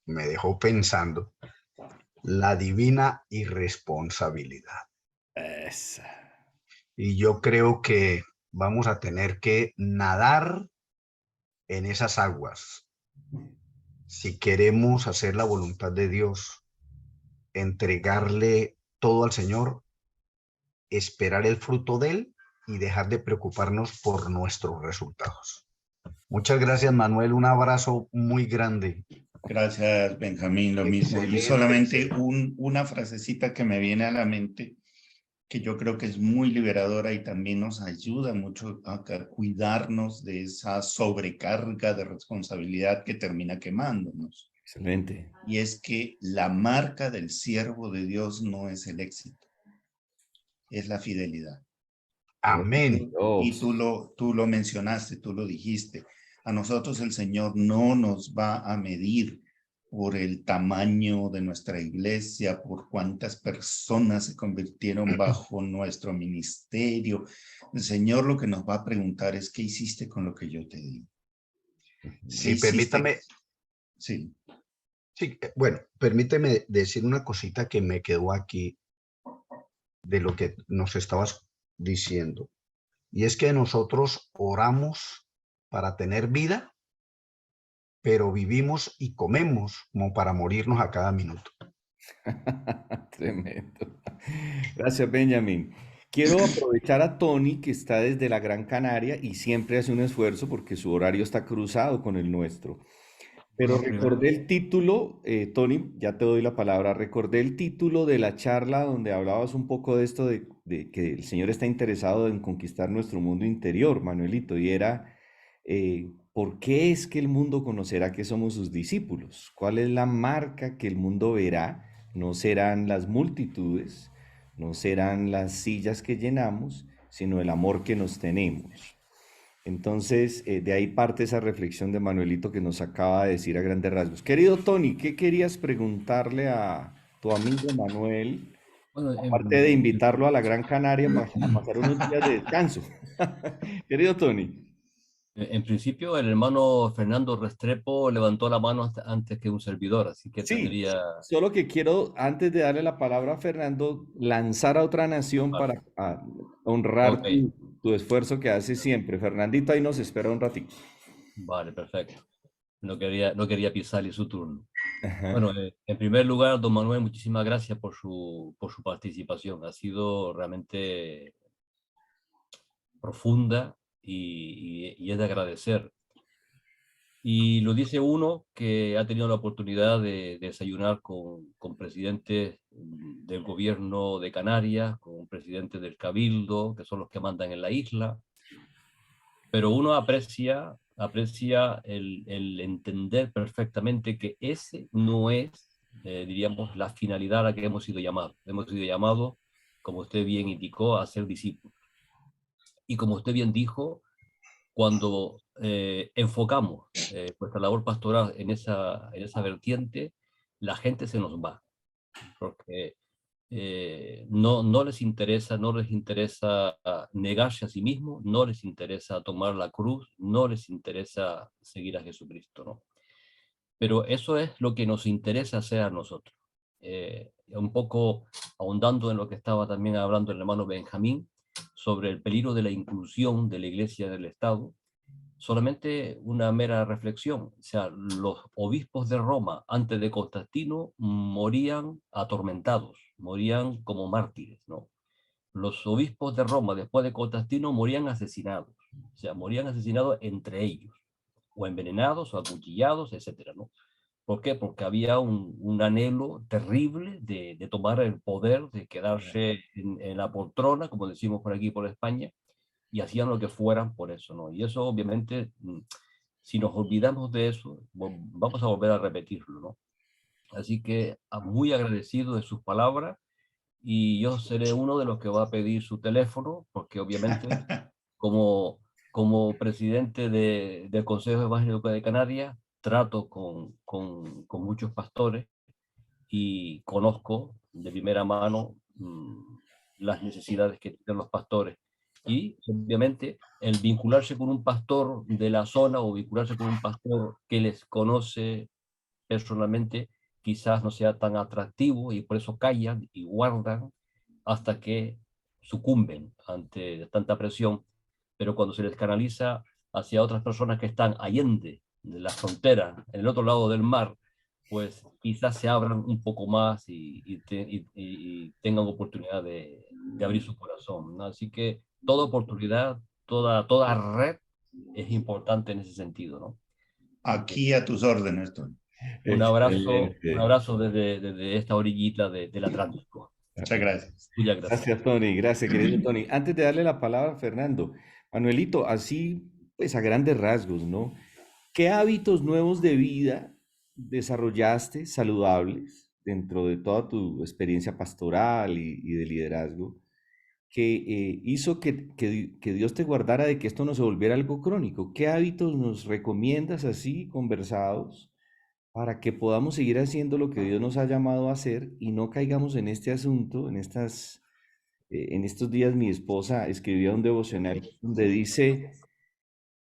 dejó pensando. La divina irresponsabilidad. Esa. Y yo creo que vamos a tener que nadar en esas aguas si queremos hacer la voluntad de Dios. entregarle todo al Señor, esperar el fruto de Él y dejar de preocuparnos por nuestros resultados. Muchas gracias, Manuel. Un abrazo muy grande. Gracias, Benjamín, lo mismo. Y Excelente, solamente excelente. una frasecita que me viene a la mente, que yo creo que es muy liberadora y también nos ayuda mucho a cuidarnos de esa sobrecarga de responsabilidad que termina quemándonos. Excelente. Y es que la marca del siervo de Dios no es el éxito, es la fidelidad. Amén. Y Dios. tú lo mencionaste, tú lo dijiste. A nosotros el Señor no nos va a medir por el tamaño de nuestra iglesia, por cuántas personas se convirtieron bajo nuestro ministerio. El Señor lo que nos va a preguntar es, ¿qué hiciste con lo que yo te di? ¿Qué Sí, hiciste? permítame, Sí. sí, bueno, permíteme decir una cosita que me quedó aquí de lo que nos estabas diciendo. Y es que nosotros oramos para tener vida, pero vivimos y comemos como para morirnos a cada minuto. Tremendo. Gracias, Benjamín. Quiero aprovechar a Tony, que está desde la Gran Canaria y siempre hace un esfuerzo porque su horario está cruzado con el nuestro. Pero Bueno, primero, recordé el título, Tony, ya te doy la palabra. Recordé el título de la charla donde hablabas un poco de esto de que el Señor está interesado en conquistar nuestro mundo interior, Manuelito, y era ¿por qué es que el mundo conocerá que somos sus discípulos? ¿Cuál es la marca que el mundo verá? No serán las multitudes, no serán las sillas que llenamos, sino el amor que nos tenemos. Entonces, de ahí parte esa reflexión de Manuelito que nos acaba de decir a grandes rasgos. Querido Tony, ¿qué querías preguntarle a tu amigo Manuel, bueno, aparte de invitarlo a la Gran Canaria a pasar unos días de descanso? Querido Tony. en principio el hermano Fernando Restrepo levantó la mano antes que un servidor, así que Sí, tendría... solo que quiero, antes de darle la palabra a Fernando, lanzar a otra nación Vale. para honrar Ok, tu esfuerzo que hace siempre. Fernandito ahí nos espera un ratito. vale, perfecto. No quería pisarle su turno. Ajá. Bueno, en primer lugar, don Manuel, muchísimas gracias por su participación. Ha sido realmente profunda y es de agradecer. Y lo dice uno que ha tenido la oportunidad de desayunar con presidentes del gobierno de Canarias, con presidentes del Cabildo, que son los que mandan en la isla, pero uno aprecia el entender perfectamente que ese no es, diríamos, la finalidad a la que hemos sido llamados. Hemos sido llamados, como usted bien indicó, a ser discípulos. Y como usted bien dijo, cuando enfocamos nuestra labor pastoral en esa vertiente, la gente se nos va, porque no les interesa negarse a sí mismo, no les interesa tomar la cruz, no les interesa seguir a Jesucristo, ¿no? Pero eso es lo que nos interesa hacer a nosotros. Un poco ahondando en lo que estaba también hablando el hermano Benjamín, sobre el peligro de la inclusión de la Iglesia en el Estado, solamente una mera reflexión. O sea, los obispos de Roma antes de Constantino morían atormentados, morían como mártires, ¿no? Los obispos de Roma después de Constantino morían asesinados, o sea, morían asesinados entre ellos, o envenenados, o acuchillados, etcétera, ¿no? ¿Por qué? Porque había un anhelo terrible de tomar el poder, de quedarse en la poltrona, como decimos por aquí, por España, y hacían lo que fueran por eso, ¿no? Y eso obviamente, si nos olvidamos de eso, vamos a volver a repetirlo, ¿no? Así que muy agradecido de sus palabras y yo seré uno de los que va a pedir su teléfono, porque obviamente como presidente del Consejo Evangélico de Canarias, trato con muchos pastores y conozco de primera mano las necesidades que tienen los pastores. Y obviamente el vincularse con un pastor de la zona o vincularse con un pastor que les conoce personalmente quizás no sea tan atractivo y por eso callan y guardan hasta que sucumben ante tanta presión. Pero cuando se les canaliza hacia otras personas que están allende de la frontera, en el otro lado del mar, pues quizás se abran un poco más y tengan oportunidad de abrir su corazón, ¿no? Así que toda oportunidad, toda red es importante en ese sentido, ¿no? Aquí a tus órdenes, Tony. Un Excelente. abrazo desde esta orillita del Atlántico. Muchas gracias. Muchas gracias. Gracias, Tony. Gracias, querido Tony. Antes de darle la palabra a Fernando, Manuelito, así, pues a grandes rasgos, ¿no? ¿Qué hábitos nuevos de vida desarrollaste saludables dentro de toda tu experiencia pastoral y de liderazgo que hizo que Dios te guardara de que esto no se volviera algo crónico? ¿Qué hábitos nos recomiendas así, conversados, para que podamos seguir haciendo lo que Dios nos ha llamado a hacer y no caigamos en este asunto, en estos días mi esposa escribió un devocional donde dice,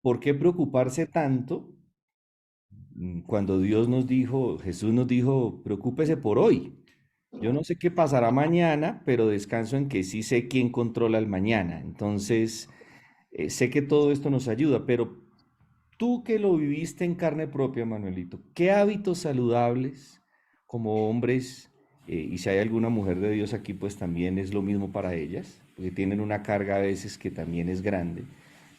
¿por qué preocuparse tanto cuando Dios nos dijo, Jesús nos dijo, preocúpese por hoy? Yo no sé qué pasará mañana, pero descanso en que sí sé quién controla el mañana. Entonces, sé que todo esto nos ayuda, pero tú que lo viviste en carne propia, Manuelito, ¿qué hábitos saludables como hombres, y si hay alguna mujer de Dios aquí, pues también es lo mismo para ellas, porque tienen una carga a veces que también es grande,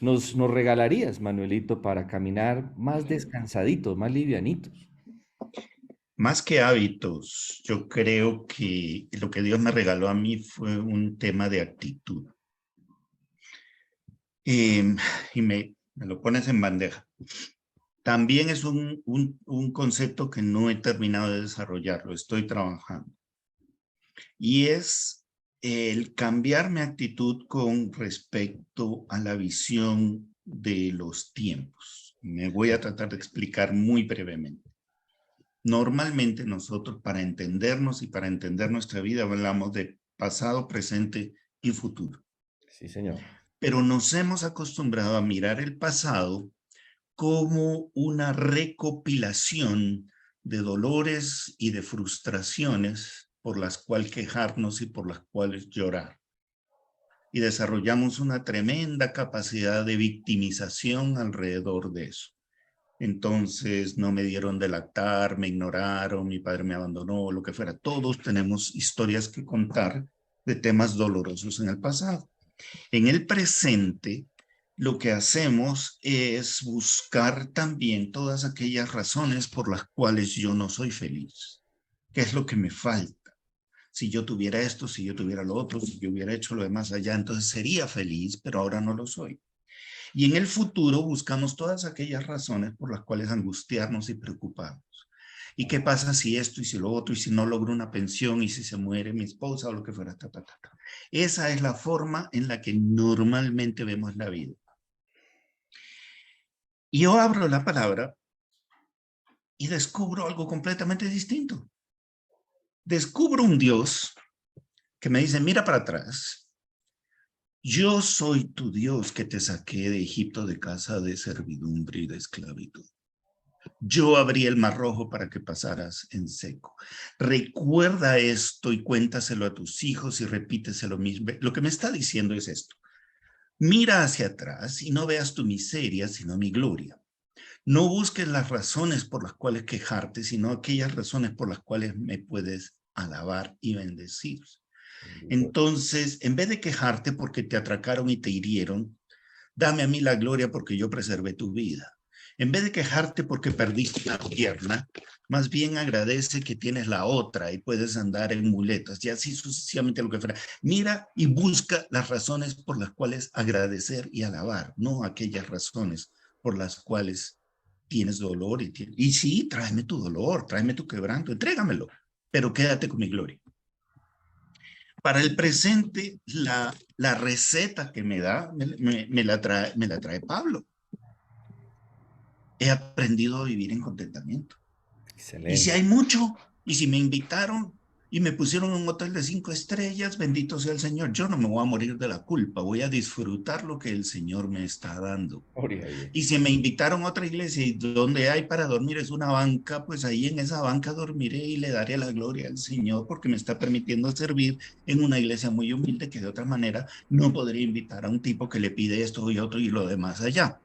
nos regalarías, Manuelito, para caminar más descansaditos, más livianitos? Más que hábitos, yo creo que lo que Dios me regaló a mí fue un tema de actitud. Y me lo pones en bandeja. También es un concepto que no he terminado de desarrollarlo, estoy trabajando. Y es el cambiar mi actitud con respecto a la visión de los tiempos. Me voy a tratar de explicar muy brevemente. Normalmente nosotros, para entendernos y para entender nuestra vida, hablamos de pasado, presente y futuro. Sí, señor. Pero nos hemos acostumbrado a mirar el pasado como una recopilación de dolores y de frustraciones por las cuales quejarnos y por las cuales llorar. Y desarrollamos una tremenda capacidad de victimización alrededor de eso. Entonces no me dieron de lactar, me ignoraron, mi padre me abandonó, lo que fuera. Todos tenemos historias que contar de temas dolorosos en el pasado. En el presente, lo que hacemos es buscar también todas aquellas razones por las cuales yo no soy feliz. ¿Qué es lo que me falta? Si yo tuviera esto, si yo tuviera lo otro, si yo hubiera hecho lo demás allá, entonces sería feliz, pero ahora no lo soy. Y en el futuro buscamos todas aquellas razones por las cuales angustiarnos y preocuparnos. ¿Y qué pasa si esto y si lo otro y si no logro una pensión y si se muere mi esposa o lo que fuera? Esa es la forma en la que normalmente vemos la vida. Y yo abro la palabra y descubro algo completamente distinto. Descubro un Dios que me dice, mira para atrás. Yo soy tu Dios que te saqué de Egipto de casa de servidumbre y de esclavitud. Yo abrí el mar rojo para que pasaras en seco. Recuerda esto y cuéntaselo a tus hijos y repíteselo mismo. Lo que me está diciendo es esto. Mira hacia atrás y no veas tu miseria, sino mi gloria. No busques las razones por las cuales quejarte, sino aquellas razones por las cuales me puedes alabar y bendecir. Entonces, en vez de quejarte porque te atracaron y te hirieron, dame a mí la gloria porque yo preservé tu vida. En vez de quejarte porque perdiste una pierna, más bien agradece que tienes la otra y puedes andar en muletas y así sucesivamente lo que fuera. Mira y busca las razones por las cuales agradecer y alabar, no aquellas razones por las cuales tienes dolor. Y sí, tráeme tu dolor, tráeme tu quebranto, entrégamelo, pero quédate con mi gloria. Para el presente, la receta que me da, me la trae Pablo. He aprendido a vivir en contentamiento. Y si Excelente. hay mucho, y si me invitaron y me pusieron en un hotel de 5 estrellas, bendito sea el Señor. Yo no me voy a morir de la culpa, voy a disfrutar lo que el Señor me está dando. Gloria a Dios. Y si me invitaron a otra iglesia y donde hay para dormir es una banca, pues ahí en esa banca dormiré y le daré la gloria al Señor porque me está permitiendo servir en una iglesia muy humilde que de otra manera no podría invitar a un tipo que le pide esto y otro y lo demás allá.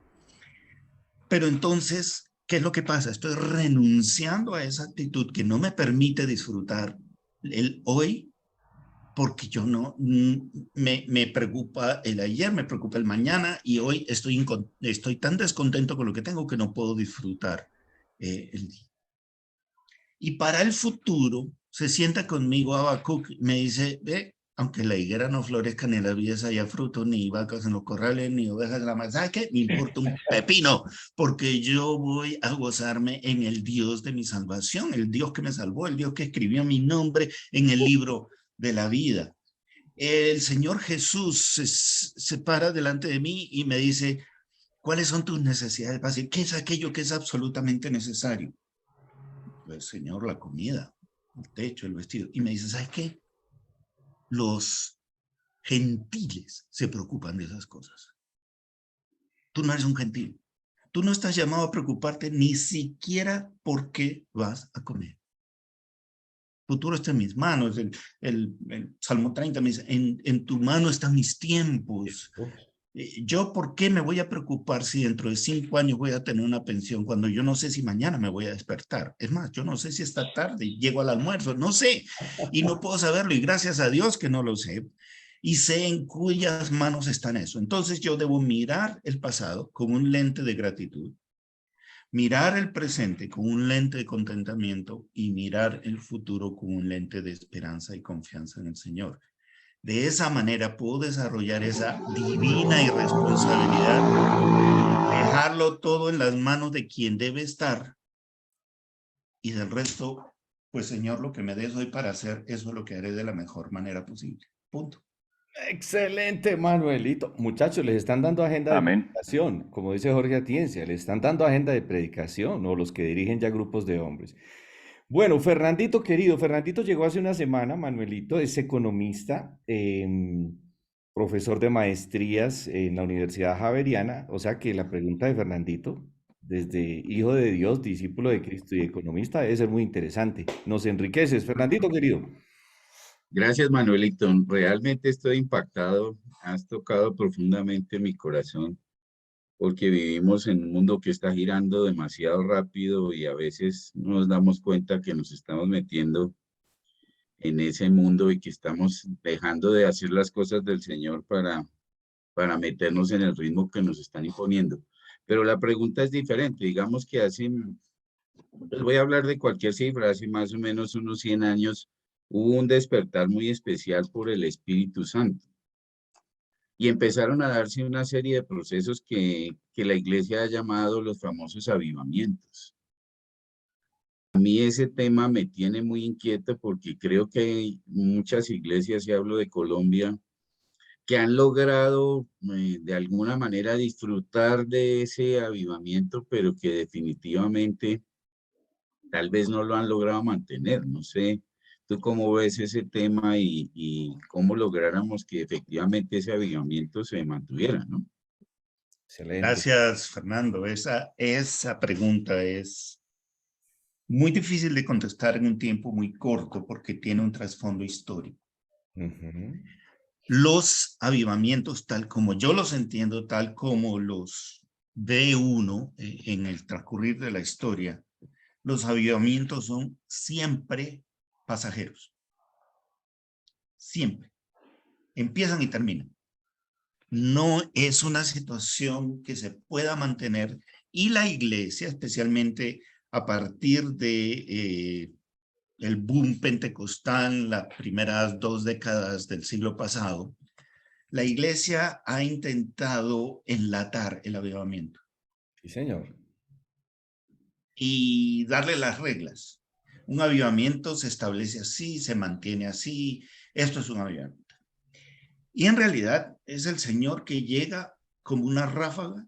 Pero entonces, ¿qué ¿qué es lo que pasa? Estoy renunciando a esa actitud que no me permite disfrutar el hoy, porque yo no, me preocupa el ayer, me preocupa el mañana, y hoy estoy tan descontento con lo que tengo que no puedo disfrutar el día. Y para el futuro, se sienta conmigo Habacuc y me dice, ve, aunque la higuera no florezca, ni las vides haya fruto, ni vacas en los corrales, ni ovejas en la masaque, me importa un pepino, porque yo voy a gozarme en el Dios de mi salvación, el Dios que me salvó, el Dios que escribió mi nombre en el libro de la vida. El Señor Jesús se para delante de mí y me dice, ¿cuáles son tus necesidades básicas? ¿Qué es aquello que es absolutamente necesario? Pues, Señor, la comida, el techo, el vestido. Y me dice, ¿sabes qué? Los gentiles se preocupan de esas cosas. Tú no eres un gentil. Tú no estás llamado a preocuparte ni siquiera por qué vas a comer. El futuro está en mis manos. El Salmo 30 me dice, en tu mano están mis tiempos. Yo, ¿por qué me voy a preocupar si dentro de 5 años voy a tener una pensión cuando yo no sé si mañana me voy a despertar? Es más, yo no sé si esta tarde llego al almuerzo, no sé, y no puedo saberlo, y gracias a Dios que no lo sé, y sé en cuyas manos están eso. Entonces yo debo mirar el pasado con un lente de gratitud, mirar el presente con un lente de contentamiento y mirar el futuro con un lente de esperanza y confianza en el Señor. De esa manera puedo desarrollar esa divina irresponsabilidad, dejarlo todo en las manos de quien debe estar, y del resto, pues Señor, lo que me des hoy para hacer, eso es lo que haré de la mejor manera posible. Punto. Excelente, Manuelito. Muchachos, les están dando agenda de Amén. predicación, como dice Jorge Atiencia, les están dando agenda de predicación, o los que dirigen ya grupos de hombres. Bueno, Fernandito querido, Fernandito llegó hace una semana, Manuelito es economista, profesor de maestrías en la Universidad Javeriana, o sea que la pregunta de Fernandito, desde hijo de Dios, discípulo de Cristo y economista, debe ser muy interesante. Nos enriqueces, Fernandito querido. Gracias, Manuelito. Realmente estoy impactado. Has tocado profundamente mi corazón porque vivimos en un mundo que está girando demasiado rápido y a veces no nos damos cuenta que nos estamos metiendo en ese mundo y que estamos dejando de hacer las cosas del Señor para meternos en el ritmo que nos están imponiendo. Pero la pregunta es diferente. Digamos que les voy a hablar de cualquier cifra, hace más o menos unos 100 años hubo un despertar muy especial por el Espíritu Santo. Y empezaron a darse una serie de procesos que la iglesia ha llamado los famosos avivamientos. A mí ese tema me tiene muy inquieto porque creo que hay muchas iglesias, y hablo de Colombia, que han logrado de alguna manera disfrutar de ese avivamiento, pero que definitivamente tal vez no lo han logrado mantener. No sé, ¿tú cómo ves ese tema y cómo lográramos que efectivamente ese avivamiento se mantuviera, ¿no? Excelente. Gracias, Fernando. Esa pregunta es muy difícil de contestar en un tiempo muy corto porque tiene un trasfondo histórico. Ujú. Los avivamientos, tal como yo los entiendo, tal como los ve uno en el transcurrir de la historia, los avivamientos son siempre pasajeros. Siempre. Empiezan y terminan. No es una situación que se pueda mantener, y la iglesia, especialmente a partir de el boom pentecostal, las primeras 2 décadas del siglo pasado, la iglesia ha intentado enlatar el avivamiento Sí, señor. y darle las reglas. Un avivamiento se establece así, se mantiene así, esto es un avivamiento. Y en realidad es el Señor que llega como una ráfaga,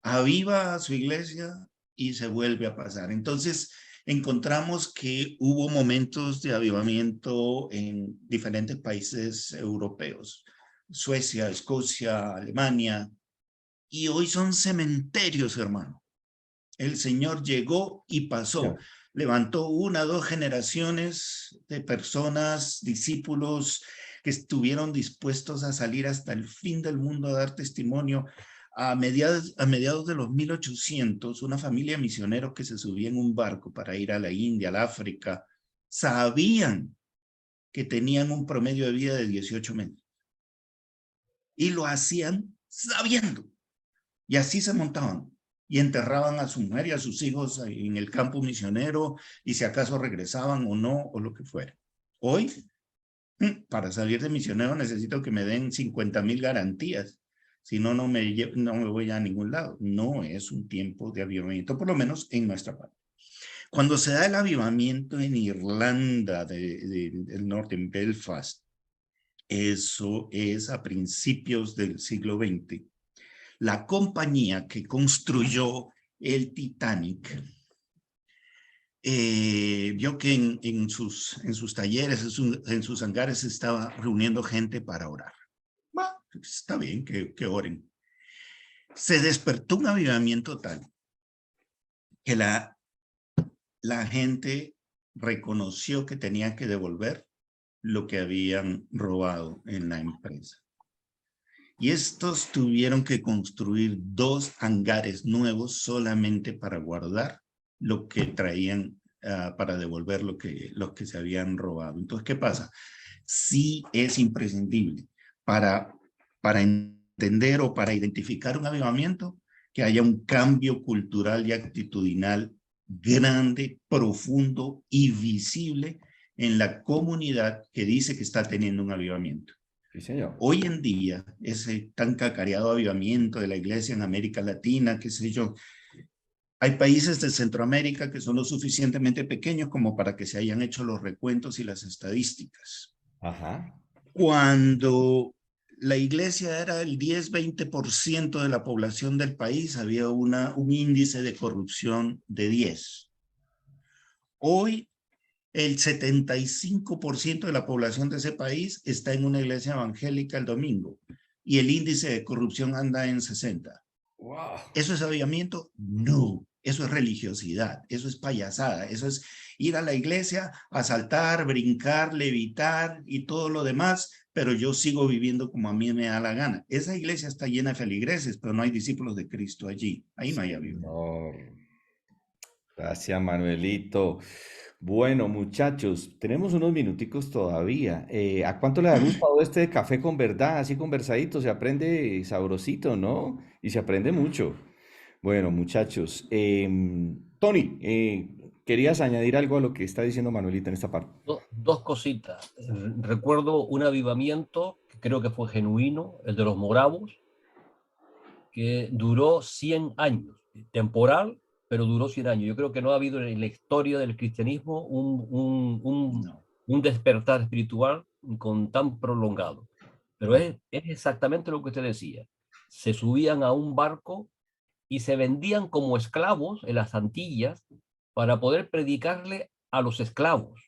aviva a su iglesia y se vuelve a pasar. Entonces encontramos que hubo momentos de avivamiento en diferentes países europeos, Suecia, Escocia, Alemania, y hoy son cementerios, hermano. El Señor llegó y pasó. Levantó 1 o 2 generaciones de personas, discípulos, que estuvieron dispuestos a salir hasta el fin del mundo a dar testimonio a mediados de los 1800, una familia de misioneros que se subía en un barco para ir a la India, al África, sabían que tenían un promedio de vida de 18 meses. Y lo hacían sabiendo. Y así se montaban. Y enterraban a su mujer y a sus hijos en el campo misionero, y si acaso regresaban o no, o lo que fuera. Hoy, para salir de misionero necesito que me den 50,000 garantías. Si no, no me voy a ningún lado. No es un tiempo de avivamiento, por lo menos en nuestra parte. Cuando se da el avivamiento en Irlanda del norte, en Belfast, eso es a principios del siglo XX. La compañía que construyó el Titanic vio que en sus talleres, en sus hangares, se estaba reuniendo gente para orar. Bueno, está bien que oren. Se despertó un avivamiento tal que la gente reconoció que tenía que devolver lo que habían robado en la empresa. Y estos tuvieron que construir 2 hangares nuevos solamente para guardar lo que traían, para devolver lo que se habían robado. Entonces, ¿qué pasa? Sí es imprescindible para entender o para identificar un avivamiento, que haya un cambio cultural y actitudinal grande, profundo y visible en la comunidad que dice que está teniendo un avivamiento. Sí, señor. Hoy en día, ese tan cacareado avivamiento de la iglesia en América Latina, qué sé yo, hay países de Centroamérica que son lo suficientemente pequeños como para que se hayan hecho los recuentos y las estadísticas. Ajá. Cuando la iglesia era el 10-20% de la población del país, había un índice de corrupción de 10. Hoy, el 75% de la población de ese país está en una iglesia evangélica el domingo, y el índice de corrupción anda en 60. Wow. ¿Eso es avivamiento? No. Eso es religiosidad, eso es payasada, eso es ir a la iglesia a saltar, brincar, levitar y todo lo demás, pero yo sigo viviendo como a mí me da la gana. Esa iglesia está llena de feligreses, pero no hay discípulos de Cristo allí. Ahí no hay avivamiento. Gracias, Manuelito. Bueno, muchachos, tenemos unos minuticos todavía. ¿A cuánto les ha gustado este café con verdad? Así conversadito, se aprende sabrosito, ¿no? Y se aprende mucho. Bueno, muchachos, Tony, ¿querías añadir algo a lo que está diciendo Manuelita en esta parte? Dos cositas. Recuerdo un avivamiento que creo que fue genuino, el de los moravos, que duró 100 años, temporal, pero duró 100 años. Yo creo que no ha habido en la historia del cristianismo un despertar espiritual con tan prolongado. Pero es exactamente lo que usted decía. Se subían a un barco y se vendían como esclavos en las Antillas para poder predicarle a los esclavos,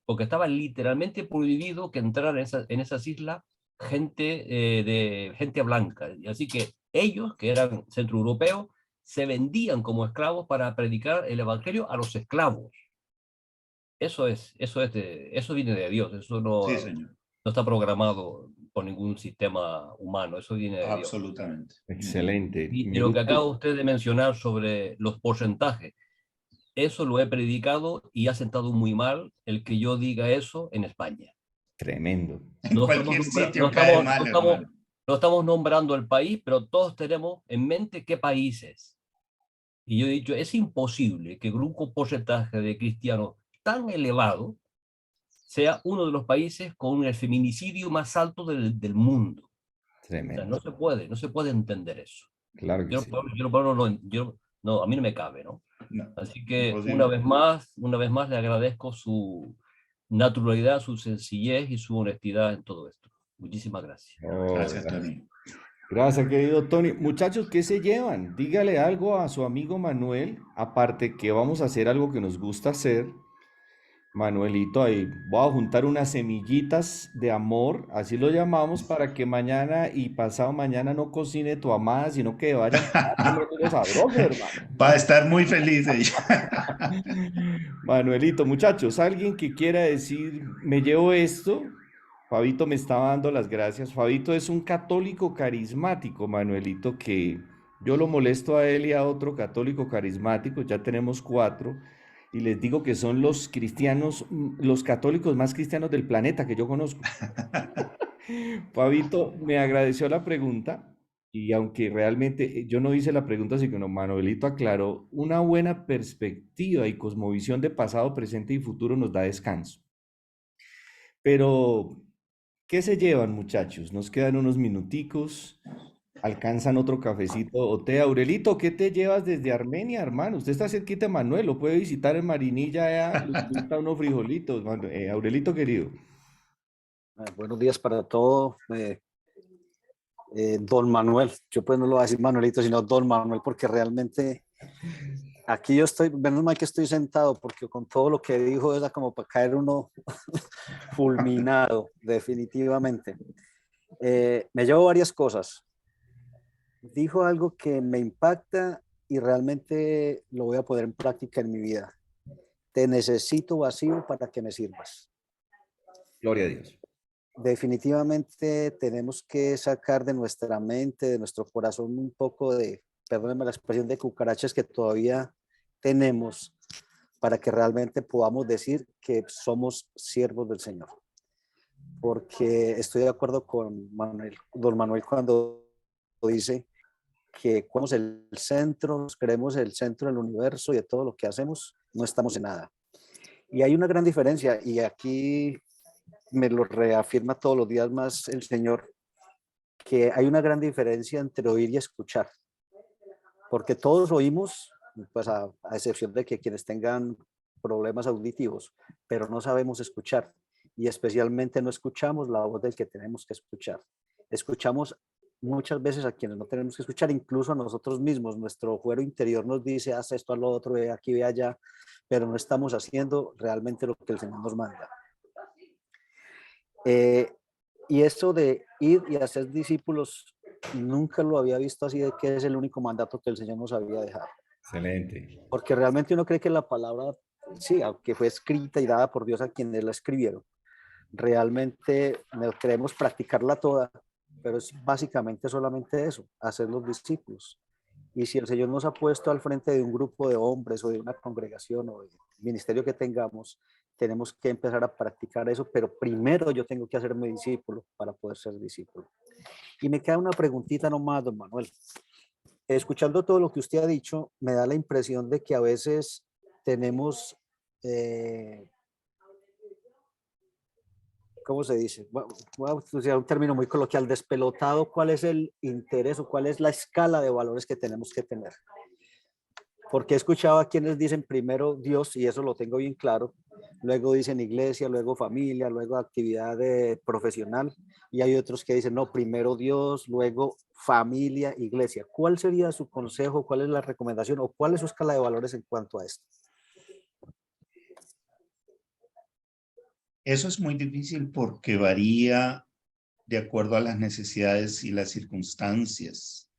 porque estaba literalmente prohibido que entrara en esas islas gente blanca. Así que ellos, que eran centroeuropeos, se vendían como esclavos para predicar el evangelio a los esclavos. Eso viene de Dios, eso Sí, señor. no está programado por ningún sistema humano, eso viene de Dios. Absolutamente. Excelente. Y lo que acaba usted de mencionar sobre los porcentajes, eso lo he predicado y ha sentado muy mal el que yo diga eso en España. Tremendo. En cualquier sitio cae mal, hermano. No estamos nombrando el país, pero todos tenemos en mente qué países. Y yo he dicho, es imposible que un porcentaje de cristianos tan elevado sea uno de los países con el feminicidio más alto del mundo. Tremendo. O sea, no se puede entender eso. Claro que sí. No, a mí no me cabe, ¿no? No, así que imposible. una vez más le agradezco su naturalidad, su sencillez y su honestidad en todo esto. Muchísimas gracias. Gracias, Tony. Gracias, querido Tony. Muchachos, ¿qué se llevan? Dígale algo a su amigo Manuel, aparte que vamos a hacer algo que nos gusta hacer. Manuelito, ahí voy a juntar unas semillitas de amor, así lo llamamos, para que mañana y pasado mañana no cocine tu amada, sino que vaya sabroso, hermano. Va a estar muy feliz ella. Manuelito, muchachos, alguien que quiera decir, me llevo esto. Fabito me estaba dando las gracias. Fabito es un católico carismático, Manuelito, que Yo lo molesto a él y a otro católico carismático, ya tenemos 4, y les digo que son los cristianos, los católicos más cristianos del planeta que yo conozco. Pabito me agradeció la pregunta y aunque realmente yo no hice la pregunta, sino que Manuelito aclaró, una buena perspectiva y cosmovisión de pasado, presente y futuro nos da descanso. Pero, ¿qué se llevan, muchachos? Nos quedan unos minuticos. ¿Alcanzan otro cafecito o té? Aurelito, ¿qué te llevas desde Armenia, hermano? Usted está cerquita de Manuel, lo puede visitar en Marinilla, le invita unos frijolitos, Aurelito querido. Buenos días para todos. Don Manuel, yo pues no lo voy a decir Manuelito, sino Don Manuel, porque realmente aquí yo estoy, menos mal que estoy sentado, porque con todo lo que dijo era como para caer uno fulminado, definitivamente. Me llevo varias cosas. Dijo algo que me impacta y realmente lo voy a poner en práctica en mi vida. Te necesito vacío para que me sirvas. Gloria a Dios. Definitivamente tenemos que sacar de nuestra mente, de nuestro corazón un poco de, perdónenme la expresión, de cucarachas que todavía tenemos para que realmente podamos decir que somos siervos del Señor. Porque estoy de acuerdo con Manuel, don Manuel cuando dice que cuando el centro, creemos el centro del universo y de todo lo que hacemos, no estamos en nada. Y hay una gran diferencia y aquí me lo reafirma todos los días más el Señor, que hay una gran diferencia entre oír y escuchar, porque todos oímos, pues a excepción de que quienes tengan problemas auditivos, pero no sabemos escuchar y especialmente no escuchamos la voz del que tenemos que escuchar. Escuchamos muchas veces a quienes no tenemos que escuchar, incluso a nosotros mismos. Nuestro fuero interior nos dice, haz esto, haz lo otro, ve aquí, ve allá, pero no estamos haciendo realmente lo que el Señor nos manda. Y esto de ir y hacer discípulos, nunca lo había visto así, de que es el único mandato que el Señor nos había dejado. Excelente. Porque realmente uno cree que la palabra, sí, aunque fue escrita y dada por Dios a quienes la escribieron, realmente queremos practicarla toda, pero es básicamente solamente eso, hacer los discípulos. Y si el Señor nos ha puesto al frente de un grupo de hombres o de una congregación o de ministerio que tengamos, tenemos que empezar a practicar eso, pero primero yo tengo que hacerme discípulo para poder ser discípulo. Y me queda una preguntita nomás, don Manuel. Escuchando todo lo que usted ha dicho, me da la impresión de que a veces tenemos, ¿cómo se dice? Voy a usar un término muy coloquial, despelotado. ¿Cuál es el interés o cuál es la escala de valores que tenemos que tener? Porque he escuchado a quienes dicen primero Dios, y eso lo tengo bien claro, luego dicen iglesia, luego familia, luego actividad profesional, y hay otros que dicen no, primero Dios, luego familia, iglesia. ¿Cuál sería su consejo, cuál es la recomendación o cuál es su escala de valores en cuanto a esto? Eso es muy difícil porque varía de acuerdo a las necesidades y las circunstancias.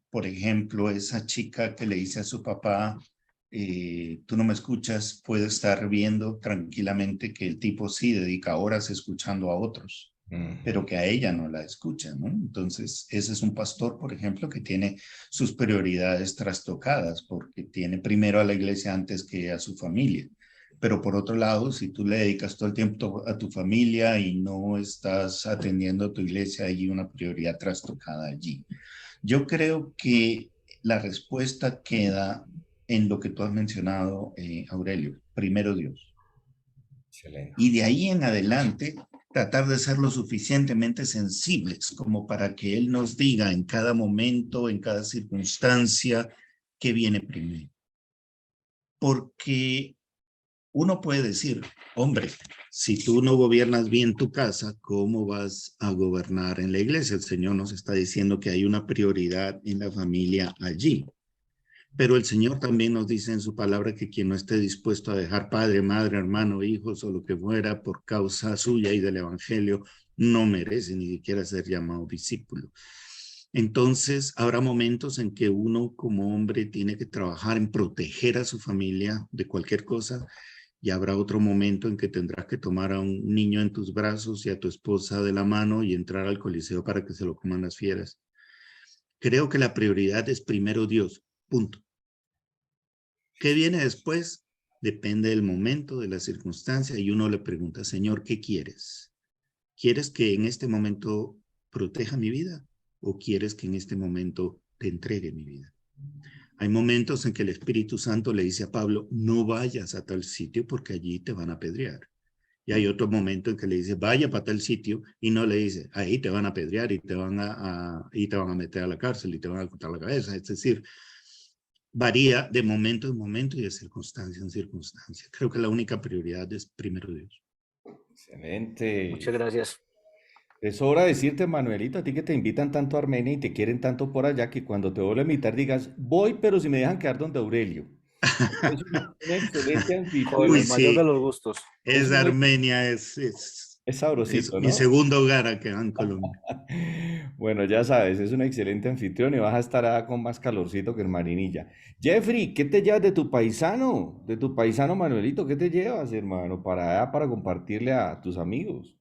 Por ejemplo, esa chica que le dice a su papá, tú no me escuchas, puede estar viendo tranquilamente que el tipo sí dedica horas escuchando a otros, pero que a ella no la escucha, ¿no? Entonces, ese es un pastor, por ejemplo, que tiene sus prioridades trastocadas porque tiene primero a la iglesia antes que a su familia. Pero por otro lado, si tú le dedicas todo el tiempo a tu familia y no estás atendiendo a tu iglesia, hay una prioridad trastocada allí. Yo creo que la respuesta queda en lo que tú has mencionado, Aurelio. Primero Dios. Excelente. Y de ahí en adelante, tratar de ser lo suficientemente sensibles como para que Él nos diga en cada momento, en cada circunstancia, qué viene primero. Porque uno puede decir, hombre, si tú no gobiernas bien tu casa, ¿cómo vas a gobernar en la iglesia? El Señor nos está diciendo que hay una prioridad en la familia allí. Pero el Señor también nos dice en su palabra que quien no esté dispuesto a dejar padre, madre, hermano, hijos o lo que fuera por causa suya y del evangelio, no merece ni siquiera ser llamado discípulo. Entonces, habrá momentos en que uno como hombre tiene que trabajar en proteger a su familia de cualquier cosa, y habrá otro momento en que tendrás que tomar a un niño en tus brazos y a tu esposa de la mano y entrar al coliseo para que se lo coman las fieras. Creo que la prioridad es primero Dios, punto. ¿Qué viene después? Depende del momento, de la circunstancia, y uno le pregunta, Señor, ¿qué quieres? ¿Quieres que en este momento proteja mi vida? ¿O quieres que en este momento te entregue mi vida? Hay momentos en que el Espíritu Santo le dice a Pablo, no vayas a tal sitio porque allí te van a apedrear. Y hay otro momento en que le dice, vaya para tal sitio, y no le dice, ahí te van a apedrear y te van a meter a la cárcel y te van a cortar la cabeza. Es decir, varía de momento en momento y de circunstancia en circunstancia. Creo que la única prioridad es primero Dios. Excelente. Muchas gracias. Es hora de decirte, Manuelito, a ti que te invitan tanto a Armenia y te quieren tanto por allá, que cuando te vuelvan a invitar digas, voy, pero si me dejan quedar donde Aurelio. Es una excelente Con anfitrión. el mayor de los gustos. Es Armenia, es sabrosito, mi ¿no? segundo hogar acá en Colombia. Bueno, ya sabes, es una excelente anfitrión y vas a estar con más calorcito que en Marinilla. Jeffrey, ¿qué te llevas de tu paisano? De tu paisano Manuelito, ¿qué te llevas, hermano, para compartirle a tus amigos?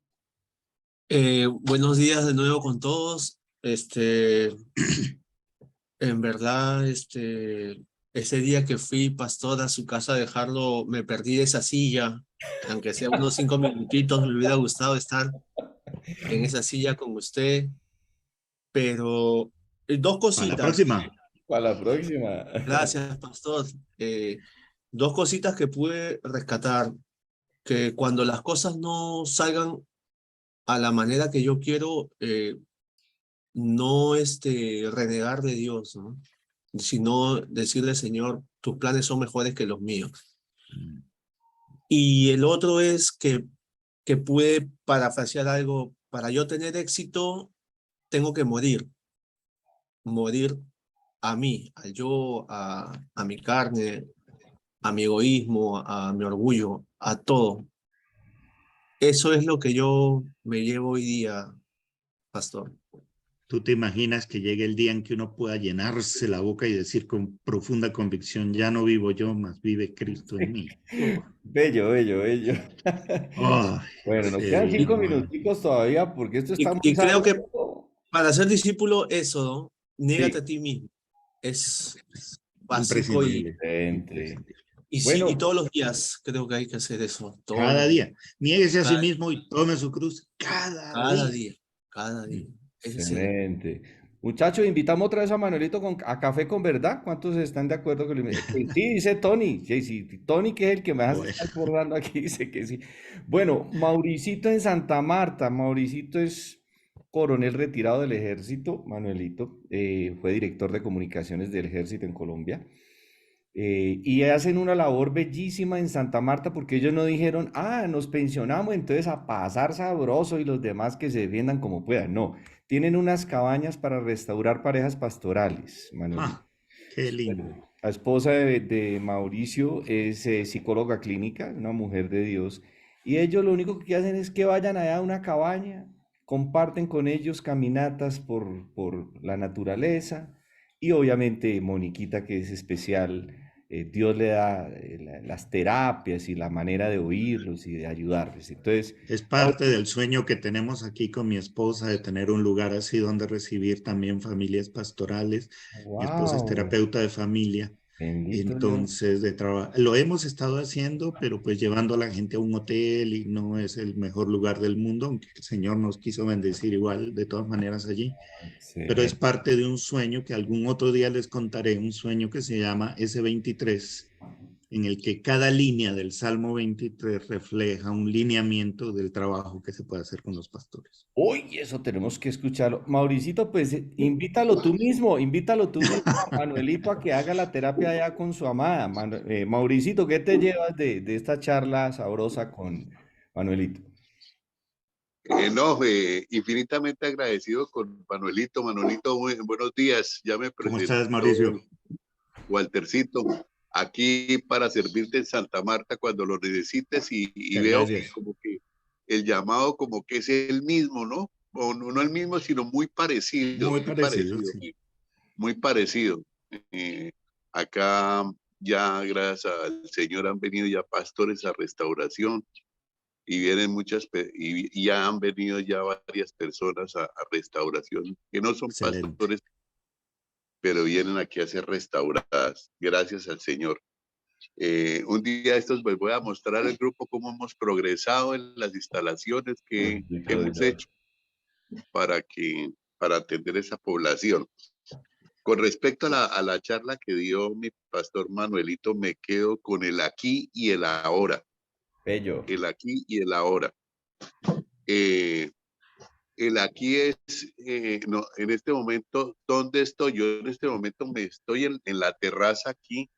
Buenos días de nuevo con todos. En verdad, ese día que fui, pastor, a su casa a dejarlo, me perdí de esa silla. Aunque sea unos 5 minutitos, me hubiera gustado estar en esa silla con usted. Pero dos A la cositas. próxima. Para la próxima. Gracias, pastor. Dos cositas que pude rescatar. Que cuando las cosas no salgan a la manera que yo quiero, no renegar de Dios, ¿no? Sino decirle, Señor, tus planes son mejores que los míos. Y el otro es que puede parafrasear algo, para yo tener éxito, tengo que morir a mí, a mi carne, a mi egoísmo, a mi orgullo, a todo. Eso es lo que yo me llevo hoy día, pastor. ¿Tú te imaginas que llegue el día en que uno pueda llenarse la boca y decir con profunda convicción, ya no vivo yo, más vive Cristo en mí? Bello, bello, bello. Ay, Bueno, nos quedan sería, 5 hermano. minuticos todavía porque esto está muy Y creo que sabroso. para ser discípulo, eso, ¿no? Niégate Sí. a ti mismo. Es básico Imprescindible. Excelente. y Bueno, todos los días creo que hay que hacer eso. Todos Cada los días. día. Niéguese a sí Cada, mismo y tome su cruz cada cada día. día, cada día. Ese es el- excelente. Muchachos, invitamos otra vez a Manuelito a Café con Verdad. ¿Cuántos están de acuerdo con sí, dice Tony. Sí, sí, Tony, que es el que más Bueno. está borrando aquí, dice que sí. Bueno, Mauricito en Santa Marta. Mauricito es coronel retirado del ejército. Manuelito fue director de comunicaciones del ejército en Colombia. Y hacen una labor bellísima en Santa Marta porque ellos no dijeron, nos pensionamos, entonces a pasar sabroso y los demás que se defiendan como puedan. No, tienen unas cabañas para restaurar parejas pastorales, Manuel. Qué lindo. La esposa de Mauricio es psicóloga clínica, una mujer de Dios, y ellos lo único que hacen es que vayan allá a una cabaña, comparten con ellos caminatas por la naturaleza, y obviamente Moniquita, que es especial, Dios le da las terapias y la manera de oírlos y de ayudarles. Entonces, Es parte del sueño que tenemos aquí con mi esposa de tener un lugar así donde recibir también familias pastorales. Mi esposa es wow, terapeuta de familia. bendito Dios. Entonces, lo hemos estado haciendo, pero pues llevando a la gente a un hotel y no es el mejor lugar del mundo, aunque el Señor nos quiso bendecir igual de todas maneras allí. Pero es Excelente. parte de un sueño que algún otro día les contaré, un sueño que se llama S23, en el que cada línea del Salmo 23 refleja un lineamiento del trabajo que se puede hacer con los pastores. Uy, eso tenemos que escucharlo. Mauricito, pues invítalo tú mismo a Manuelito a que haga la terapia allá con su amada. Mauricito, ¿qué te llevas de esta charla sabrosa con Manuelito? Infinitamente agradecido con Manuelito. Manuelito, buenos días. Ya me ¿Cómo presentó estás, Mauricio? Waltercito, aquí para servirte en Santa Marta cuando lo necesites y Muchas veo gracias. que como que el llamado como que es el mismo, ¿no? O no el mismo, sino muy parecido, Muy parecido, sí. muy parecido. Acá ya gracias al Señor han venido ya pastores a restauración y vienen y ya han venido ya varias personas a restauración que no son Excelente. pastores pero vienen aquí a ser restauradas. Gracias al Señor. Un día estos les voy a mostrar al grupo cómo hemos progresado en las instalaciones que hemos hecho para atender esa población. Con respecto a la charla que dio mi pastor Manuelito, me quedo con el aquí y el ahora. Bello. El aquí y el ahora. El aquí es, no, en este momento, ¿dónde estoy? Yo en este momento me estoy en la terraza aquí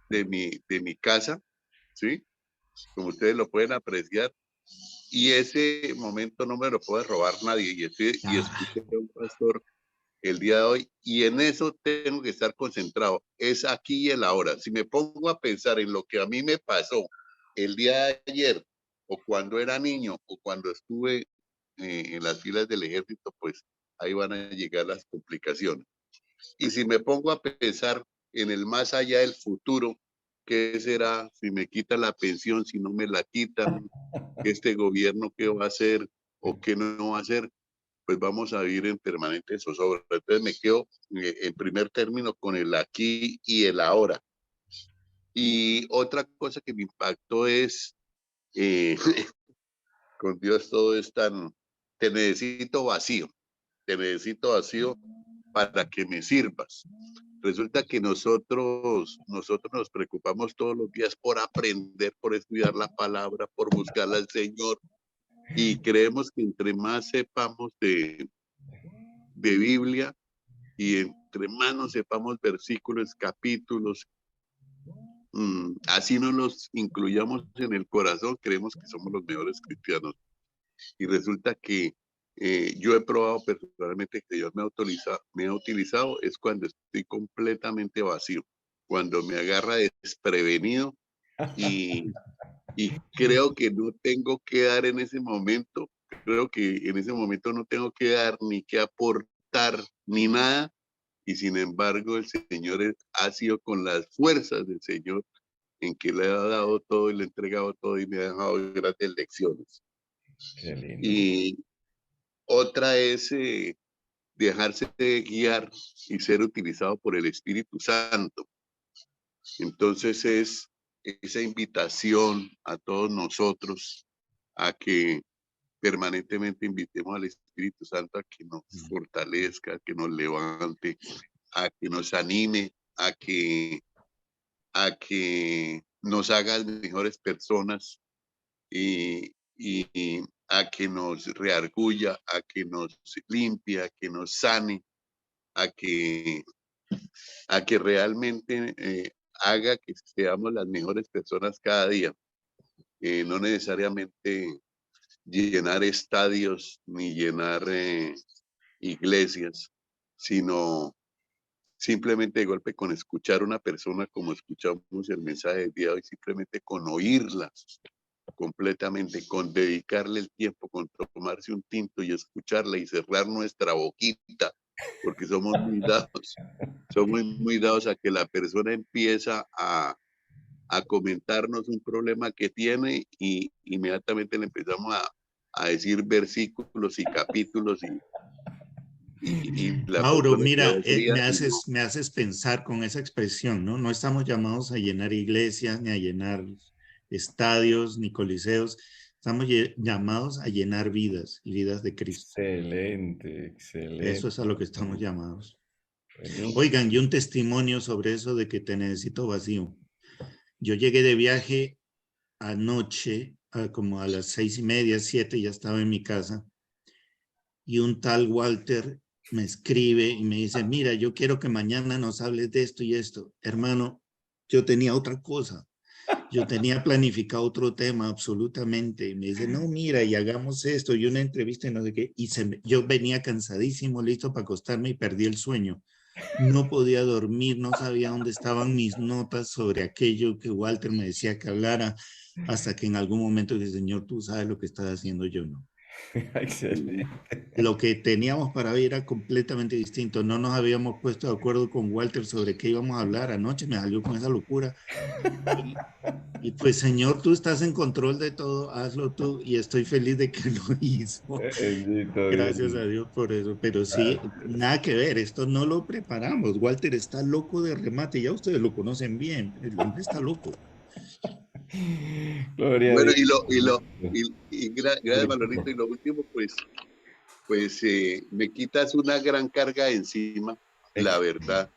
de mi casa, ¿sí? Como ustedes lo pueden apreciar. Y ese momento no me lo puede robar nadie. Y escuché a un pastor el día de hoy, y en eso tengo que estar concentrado. Es aquí y el ahora. Si me pongo a pensar en lo que a mí me pasó el día de ayer, o cuando era niño, o cuando estuve en las filas del ejército, pues ahí van a llegar las complicaciones. Y si me pongo a pensar en el más allá del futuro, ¿qué será si me quitan la pensión, si no me la quitan? ¿Este gobierno qué va a hacer o qué no va a hacer? Pues vamos a vivir en permanente zozobra. Entonces me quedo en primer término con el aquí y el ahora. Y otra cosa que me impactó es, con Dios todo es tan, te necesito vacío para que me sirvas. Resulta que nosotros nos preocupamos todos los días por aprender, por estudiar la palabra, por buscar al Señor, y creemos que entre más sepamos de Biblia y entre más nos sepamos versículos, capítulos, así no los incluyamos en el corazón, creemos que somos los mejores cristianos. Y resulta que yo he probado personalmente que Dios me ha utilizado es cuando estoy completamente vacío, cuando me agarra desprevenido y creo que no tengo que dar en ese momento, creo que en ese momento no tengo que dar ni que aportar ni nada, y sin embargo el Señor ha sido con las fuerzas del Señor en que le ha dado todo y le ha entregado todo y me ha dejado grandes lecciones. Qué lindo. Y otra es dejarse de guiar y ser utilizado por el Espíritu Santo. Entonces es esa invitación a todos nosotros a que permanentemente invitemos al Espíritu Santo a que nos fortalezca, a que nos levante, a que nos anime, a que nos haga mejores personas y a que nos reargulla, a que nos limpie, a que nos sane, a que realmente haga que seamos las mejores personas cada día. No necesariamente llenar estadios ni llenar iglesias, sino simplemente de golpe con escuchar a una persona como escuchamos el mensaje del día de hoy, simplemente con oírla completamente, con dedicarle el tiempo, con tomarse un tinto y escucharla y cerrar nuestra boquita, porque somos muy dados a que la persona empieza a comentarnos un problema que tiene y inmediatamente le empezamos a decir versículos y capítulos y la Mauro, persona mira, quedó fría. me haces pensar con esa expresión, ¿no? No estamos llamados a llenar iglesias, ni a llenar estadios, ni coliseos. Estamos llamados a llenar vidas y vidas de Cristo. Excelente, excelente. Eso es a lo que estamos llamados. Buenísimo. Oigan, y un testimonio sobre eso de que te necesito vacío. Yo llegué de viaje anoche, como a las 6:30, 7, ya estaba en mi casa, y un tal Walter me escribe y me dice, mira, yo quiero que mañana nos hables de esto y esto. Hermano, yo tenía otra cosa. Yo tenía planificado otro tema absolutamente. Y me dice, no, mira, y hagamos esto, y una entrevista y no sé qué. Y yo venía cansadísimo, listo para acostarme y perdí el sueño. No podía dormir, no sabía dónde estaban mis notas sobre aquello que Walter me decía que hablara, hasta que en algún momento dije, Señor, tú sabes lo que estás haciendo, yo no. Excelente. Lo que teníamos para ver era completamente distinto. No nos habíamos puesto de acuerdo con Walter sobre qué íbamos a hablar. Anoche me salió con esa locura. Y pues, Señor, tú estás en control de todo, hazlo tú. Y estoy feliz de que lo hizo. Bendito Gracias Dios. a Dios por eso. Pero sí, nada que ver, esto no lo preparamos. Walter está loco de remate, ya ustedes lo conocen bien. El hombre está loco. Gloria a Bueno, Dios. gracias, Manolito. Y lo último, me quitas una gran carga de encima, la verdad,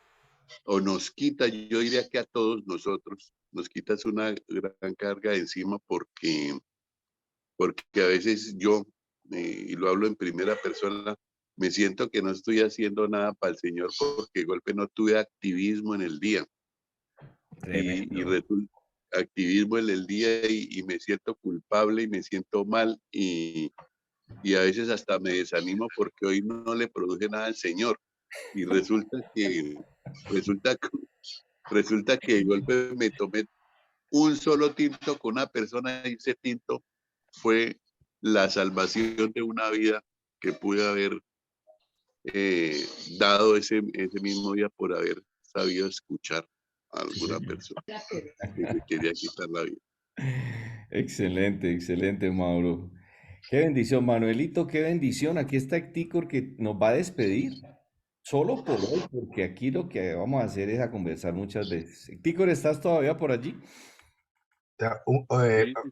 o nos quita, yo diría que a todos nosotros, nos quitas una gran carga de encima porque a veces yo, y lo hablo en primera persona, me siento que no estoy haciendo nada para el Señor porque de golpe no tuve activismo en el día. Y resulta activismo en el día y me siento culpable y me siento mal y a veces hasta me desanimo porque hoy no le produje nada al Señor. Y resulta que de golpe me tomé un solo tinto con una persona y ese tinto fue la salvación de una vida que pude haber dado ese mismo día por haber sabido escuchar a alguna persona que se quería quitar la vida. Excelente, excelente, Mauro. Qué bendición, Manuelito, qué bendición. Aquí está Hector que nos va a despedir. Solo por hoy, porque aquí lo que vamos a hacer es a conversar muchas veces. Hector, ¿estás todavía por allí?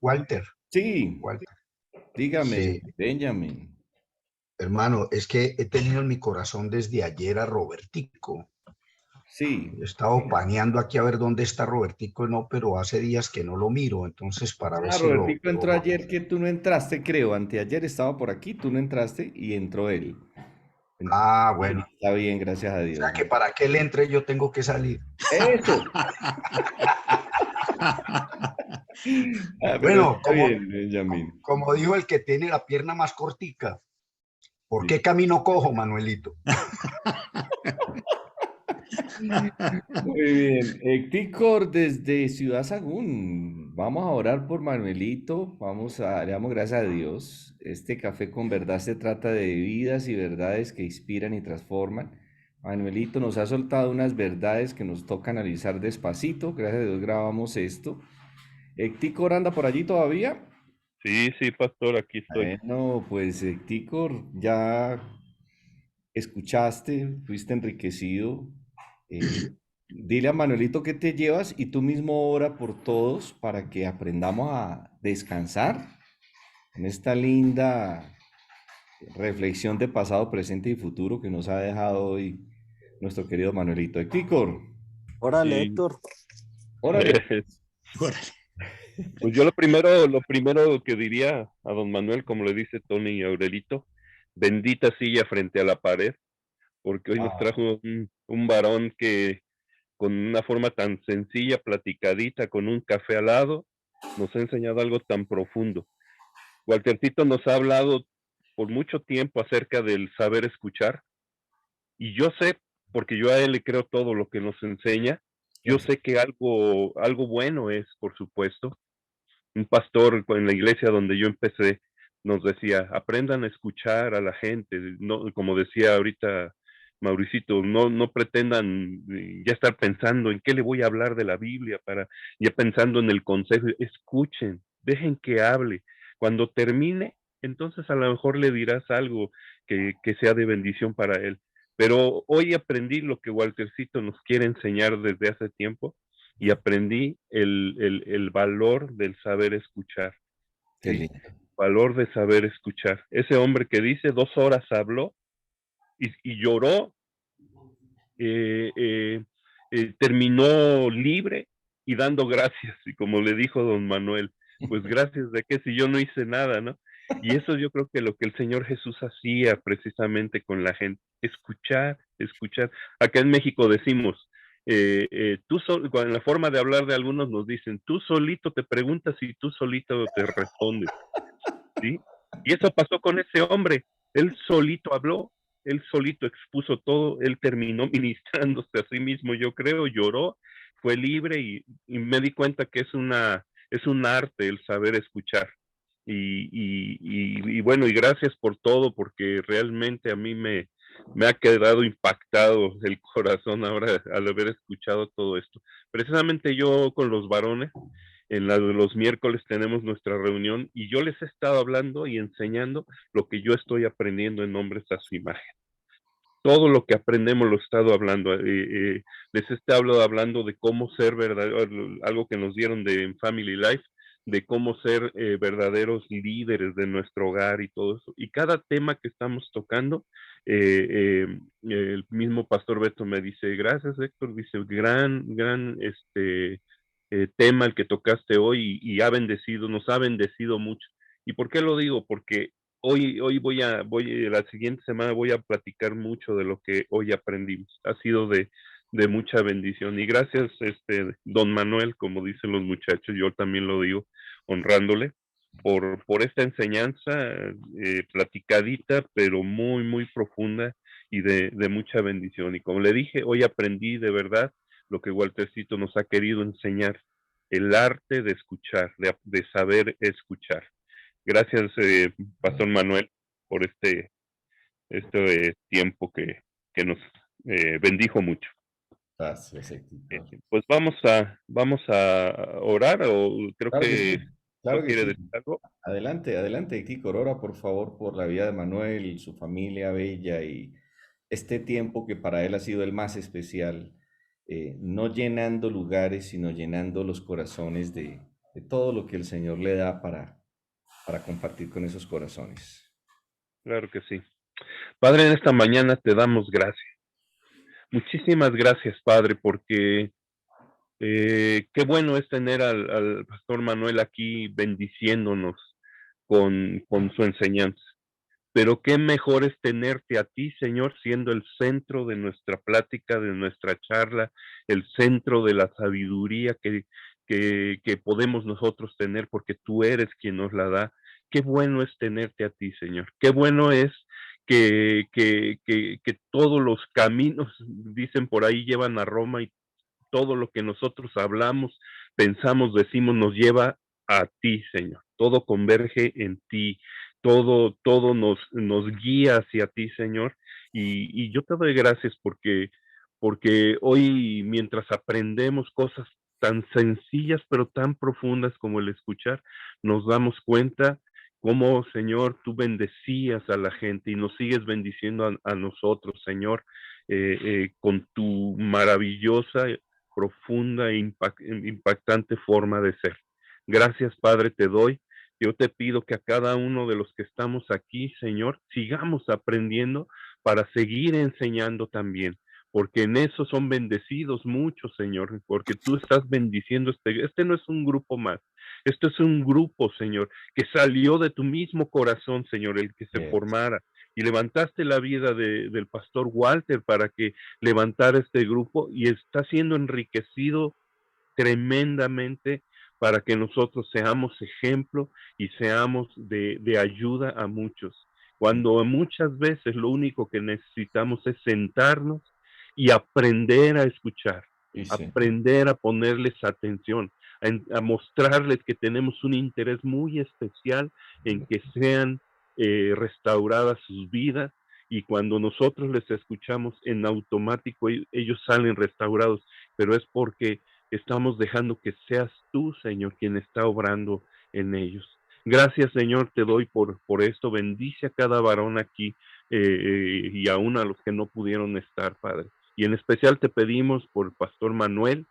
Walter, Sí, Walter, dígame, sí, Benjamin. hermano, es que he tenido en mi corazón desde ayer a Robertico. Sí. He estado paneando aquí a ver dónde está Robertico, no, pero hace días que no lo miro, entonces para ver Ah, si Robertico entró ayer que tú no entraste, creo. Anteayer estaba por aquí, tú no entraste y entró él. Ah, bueno. Está bien, gracias a O Dios. sea que para que él entre yo tengo que salir. Eso. Ah, pero Bueno, está bien, Benjamin. como dijo el que tiene la pierna más cortica, ¿por Sí. qué camino cojo, Manuelito? Muy bien. Ticor desde Ciudad Sagún. Vamos a orar por Manuelito. Le damos gracias a Dios. Este café con verdad se trata de vidas y verdades que inspiran y transforman. Manuelito nos ha soltado unas verdades que nos toca analizar despacito. Gracias a Dios grabamos esto. ¿Ticor anda por allí todavía? Sí, sí, pastor, aquí estoy. Bueno, pues Ticor, ya escuchaste, fuiste enriquecido. Dile a Manuelito que te llevas y tú mismo ora por todos para que aprendamos a descansar en esta linda reflexión de pasado, presente y futuro que nos ha dejado hoy nuestro querido Manuelito. Hector, Órale, Sí. Héctor. órale. Órale. Pues yo lo primero que diría a don Manuel, como le dice Tony y Aurelito, bendita silla frente a la pared, porque hoy nos trajo un varón que con una forma tan sencilla, platicadita, con un café al lado, nos ha enseñado algo tan profundo. Waltercito nos ha hablado por mucho tiempo acerca del saber escuchar, y yo sé, porque yo a él le creo todo lo que nos enseña, yo sé que algo bueno es, por supuesto. Un pastor en la iglesia donde yo empecé nos decía, aprendan a escuchar a la gente, no, como decía ahorita Mauricito, no pretendan ya estar pensando en qué le voy a hablar de la Biblia, ya pensando en el consejo, escuchen, dejen que hable. Cuando termine, entonces a lo mejor le dirás algo que sea de bendición para él. Pero hoy aprendí lo que Waltercito nos quiere enseñar desde hace tiempo, y aprendí el valor del saber escuchar. Qué ¿sí? lindo. Valor de saber escuchar. Ese hombre que dice 2 horas habló y lloró, terminó libre y dando gracias. Y como le dijo don Manuel, pues gracias de qué si yo no hice nada, ¿no? Y eso yo creo que lo que el Señor Jesús hacía precisamente con la gente, escuchar. Acá en México decimos, en la forma de hablar de algunos nos dicen, tú solito te preguntas y tú solito te respondes, ¿sí? Y eso pasó con ese hombre, él solito habló, él solito expuso todo, él terminó ministrándose a sí mismo, yo creo, lloró, fue libre y me di cuenta que es un arte el saber escuchar. y bueno, y gracias por todo, porque realmente a mí me ha quedado impactado el corazón ahora al haber escuchado todo esto. Precisamente yo con los varones, los miércoles tenemos nuestra reunión y yo les he estado hablando y enseñando lo que yo estoy aprendiendo en Hombres a su Imagen. Todo lo que aprendemos lo he estado hablando. Les he estado hablando de cómo ser verdadero, algo que nos dieron en Family Life, de cómo ser verdaderos líderes de nuestro hogar y todo eso. Y cada tema que estamos tocando, el mismo Pastor Beto me dice, gracias Héctor, dice, gran tema el que tocaste hoy y nos ha bendecido mucho. ¿Y por qué lo digo? Porque hoy la siguiente semana voy a platicar mucho de lo que hoy aprendimos. Ha sido de mucha bendición. Y gracias, don Manuel, como dicen los muchachos, yo también lo digo, honrándole por esta enseñanza platicadita, pero muy, muy profunda y de mucha bendición. Y como le dije, hoy aprendí de verdad lo que Waltercito nos ha querido enseñar, el arte de escuchar, de saber escuchar. Gracias, Pastor Manuel, por este tiempo que nos bendijo mucho. Gracias, Héctor. Pues vamos a orar, o creo Claro que que sí, claro no que quiere sí. decir algo. Adelante, adelante, Kiko. Ora, por favor, por la vida de Manuel, su familia bella y este tiempo que para él ha sido el más especial, no llenando lugares, sino llenando los corazones de todo lo que el Señor le da para compartir con esos corazones. Claro que sí. Padre, en esta mañana te damos gracias. Muchísimas gracias, Padre, porque qué bueno es tener al Pastor Manuel aquí bendiciéndonos con su enseñanza. Pero qué mejor es tenerte a ti, Señor, siendo el centro de nuestra plática, de nuestra charla, el centro de la sabiduría que podemos nosotros tener, porque tú eres quien nos la da. Qué bueno es tenerte a ti, Señor. Qué bueno es que todos los caminos, dicen por ahí, llevan a Roma, y todo lo que nosotros hablamos, pensamos, decimos, nos lleva a ti, Señor. Todo converge en ti, todo nos guía hacia ti, Señor. Y yo te doy gracias porque hoy, mientras aprendemos cosas tan sencillas pero tan profundas como el escuchar, nos damos cuenta cómo, Señor, tú bendecías a la gente y nos sigues bendiciendo a nosotros, Señor, con tu maravillosa, profunda e impactante forma de ser. Gracias, Padre, te doy. Yo te pido que a cada uno de los que estamos aquí, Señor, sigamos aprendiendo para seguir enseñando también, porque en eso son bendecidos muchos, Señor, porque tú estás bendiciendo este no es un grupo más, esto es un grupo, Señor, que salió de tu mismo corazón, Señor, el que se Yes. formara, y levantaste la vida del pastor Walter para que levantara este grupo, y está siendo enriquecido tremendamente para que nosotros seamos ejemplo y seamos de ayuda a muchos. Cuando muchas veces lo único que necesitamos es sentarnos y aprender a escuchar, Y sí. aprender a ponerles atención, a mostrarles que tenemos un interés muy especial en que sean restauradas sus vidas, y cuando nosotros les escuchamos en automático ellos salen restaurados, pero es porque estamos dejando que seas tú, Señor, quien está obrando en ellos. Gracias, Señor, te doy por esto. Bendice a cada varón aquí y aún a los que no pudieron estar, Padre. Y en especial te pedimos por el Pastor Manuel,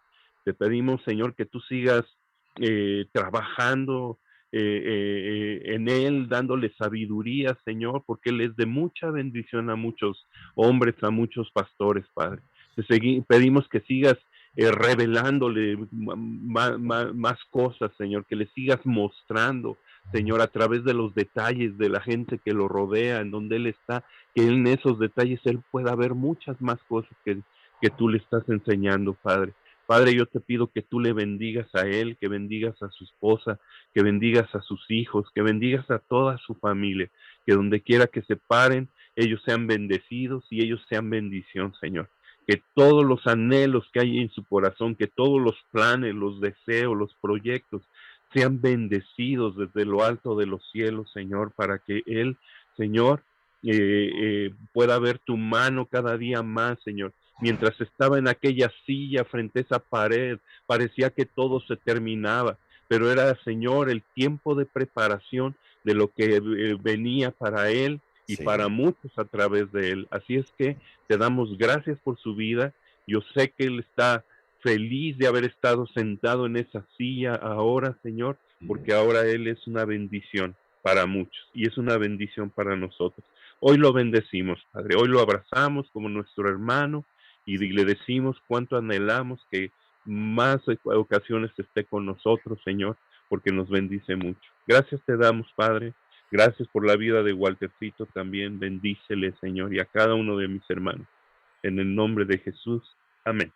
te pedimos, Señor, que tú sigas trabajando en él, dándole sabiduría, Señor, porque él es de mucha bendición a muchos hombres, a muchos pastores, Padre. Te pedimos que sigas revelándole más cosas, Señor, que le sigas mostrando, Señor, a través de los detalles de la gente que lo rodea, en donde Él está, que en esos detalles Él pueda ver muchas más cosas que tú le estás enseñando, Padre. Padre, yo te pido que tú le bendigas a él, que bendigas a su esposa, que bendigas a sus hijos, que bendigas a toda su familia, que donde quiera que se paren, ellos sean bendecidos y ellos sean bendición, Señor. Que todos los anhelos que hay en su corazón, que todos los planes, los deseos, los proyectos sean bendecidos desde lo alto de los cielos, Señor, para que Él, Señor, pueda ver tu mano cada día más, Señor. Mientras estaba en aquella silla frente a esa pared, parecía que todo se terminaba, pero era, Señor, el tiempo de preparación de lo que venía para Él y Sí. para muchos a través de Él. Así es que te damos gracias por su vida. Yo sé que Él está feliz de haber estado sentado en esa silla ahora, Señor, porque ahora Él es una bendición para muchos y es una bendición para nosotros. Hoy lo bendecimos, Padre, hoy lo abrazamos como nuestro hermano y le decimos cuánto anhelamos que más ocasiones esté con nosotros, Señor, porque nos bendice mucho. Gracias te damos, Padre. Gracias por la vida de Waltercito también. Bendícele, Señor, y a cada uno de mis hermanos. En el nombre de Jesús. Amén.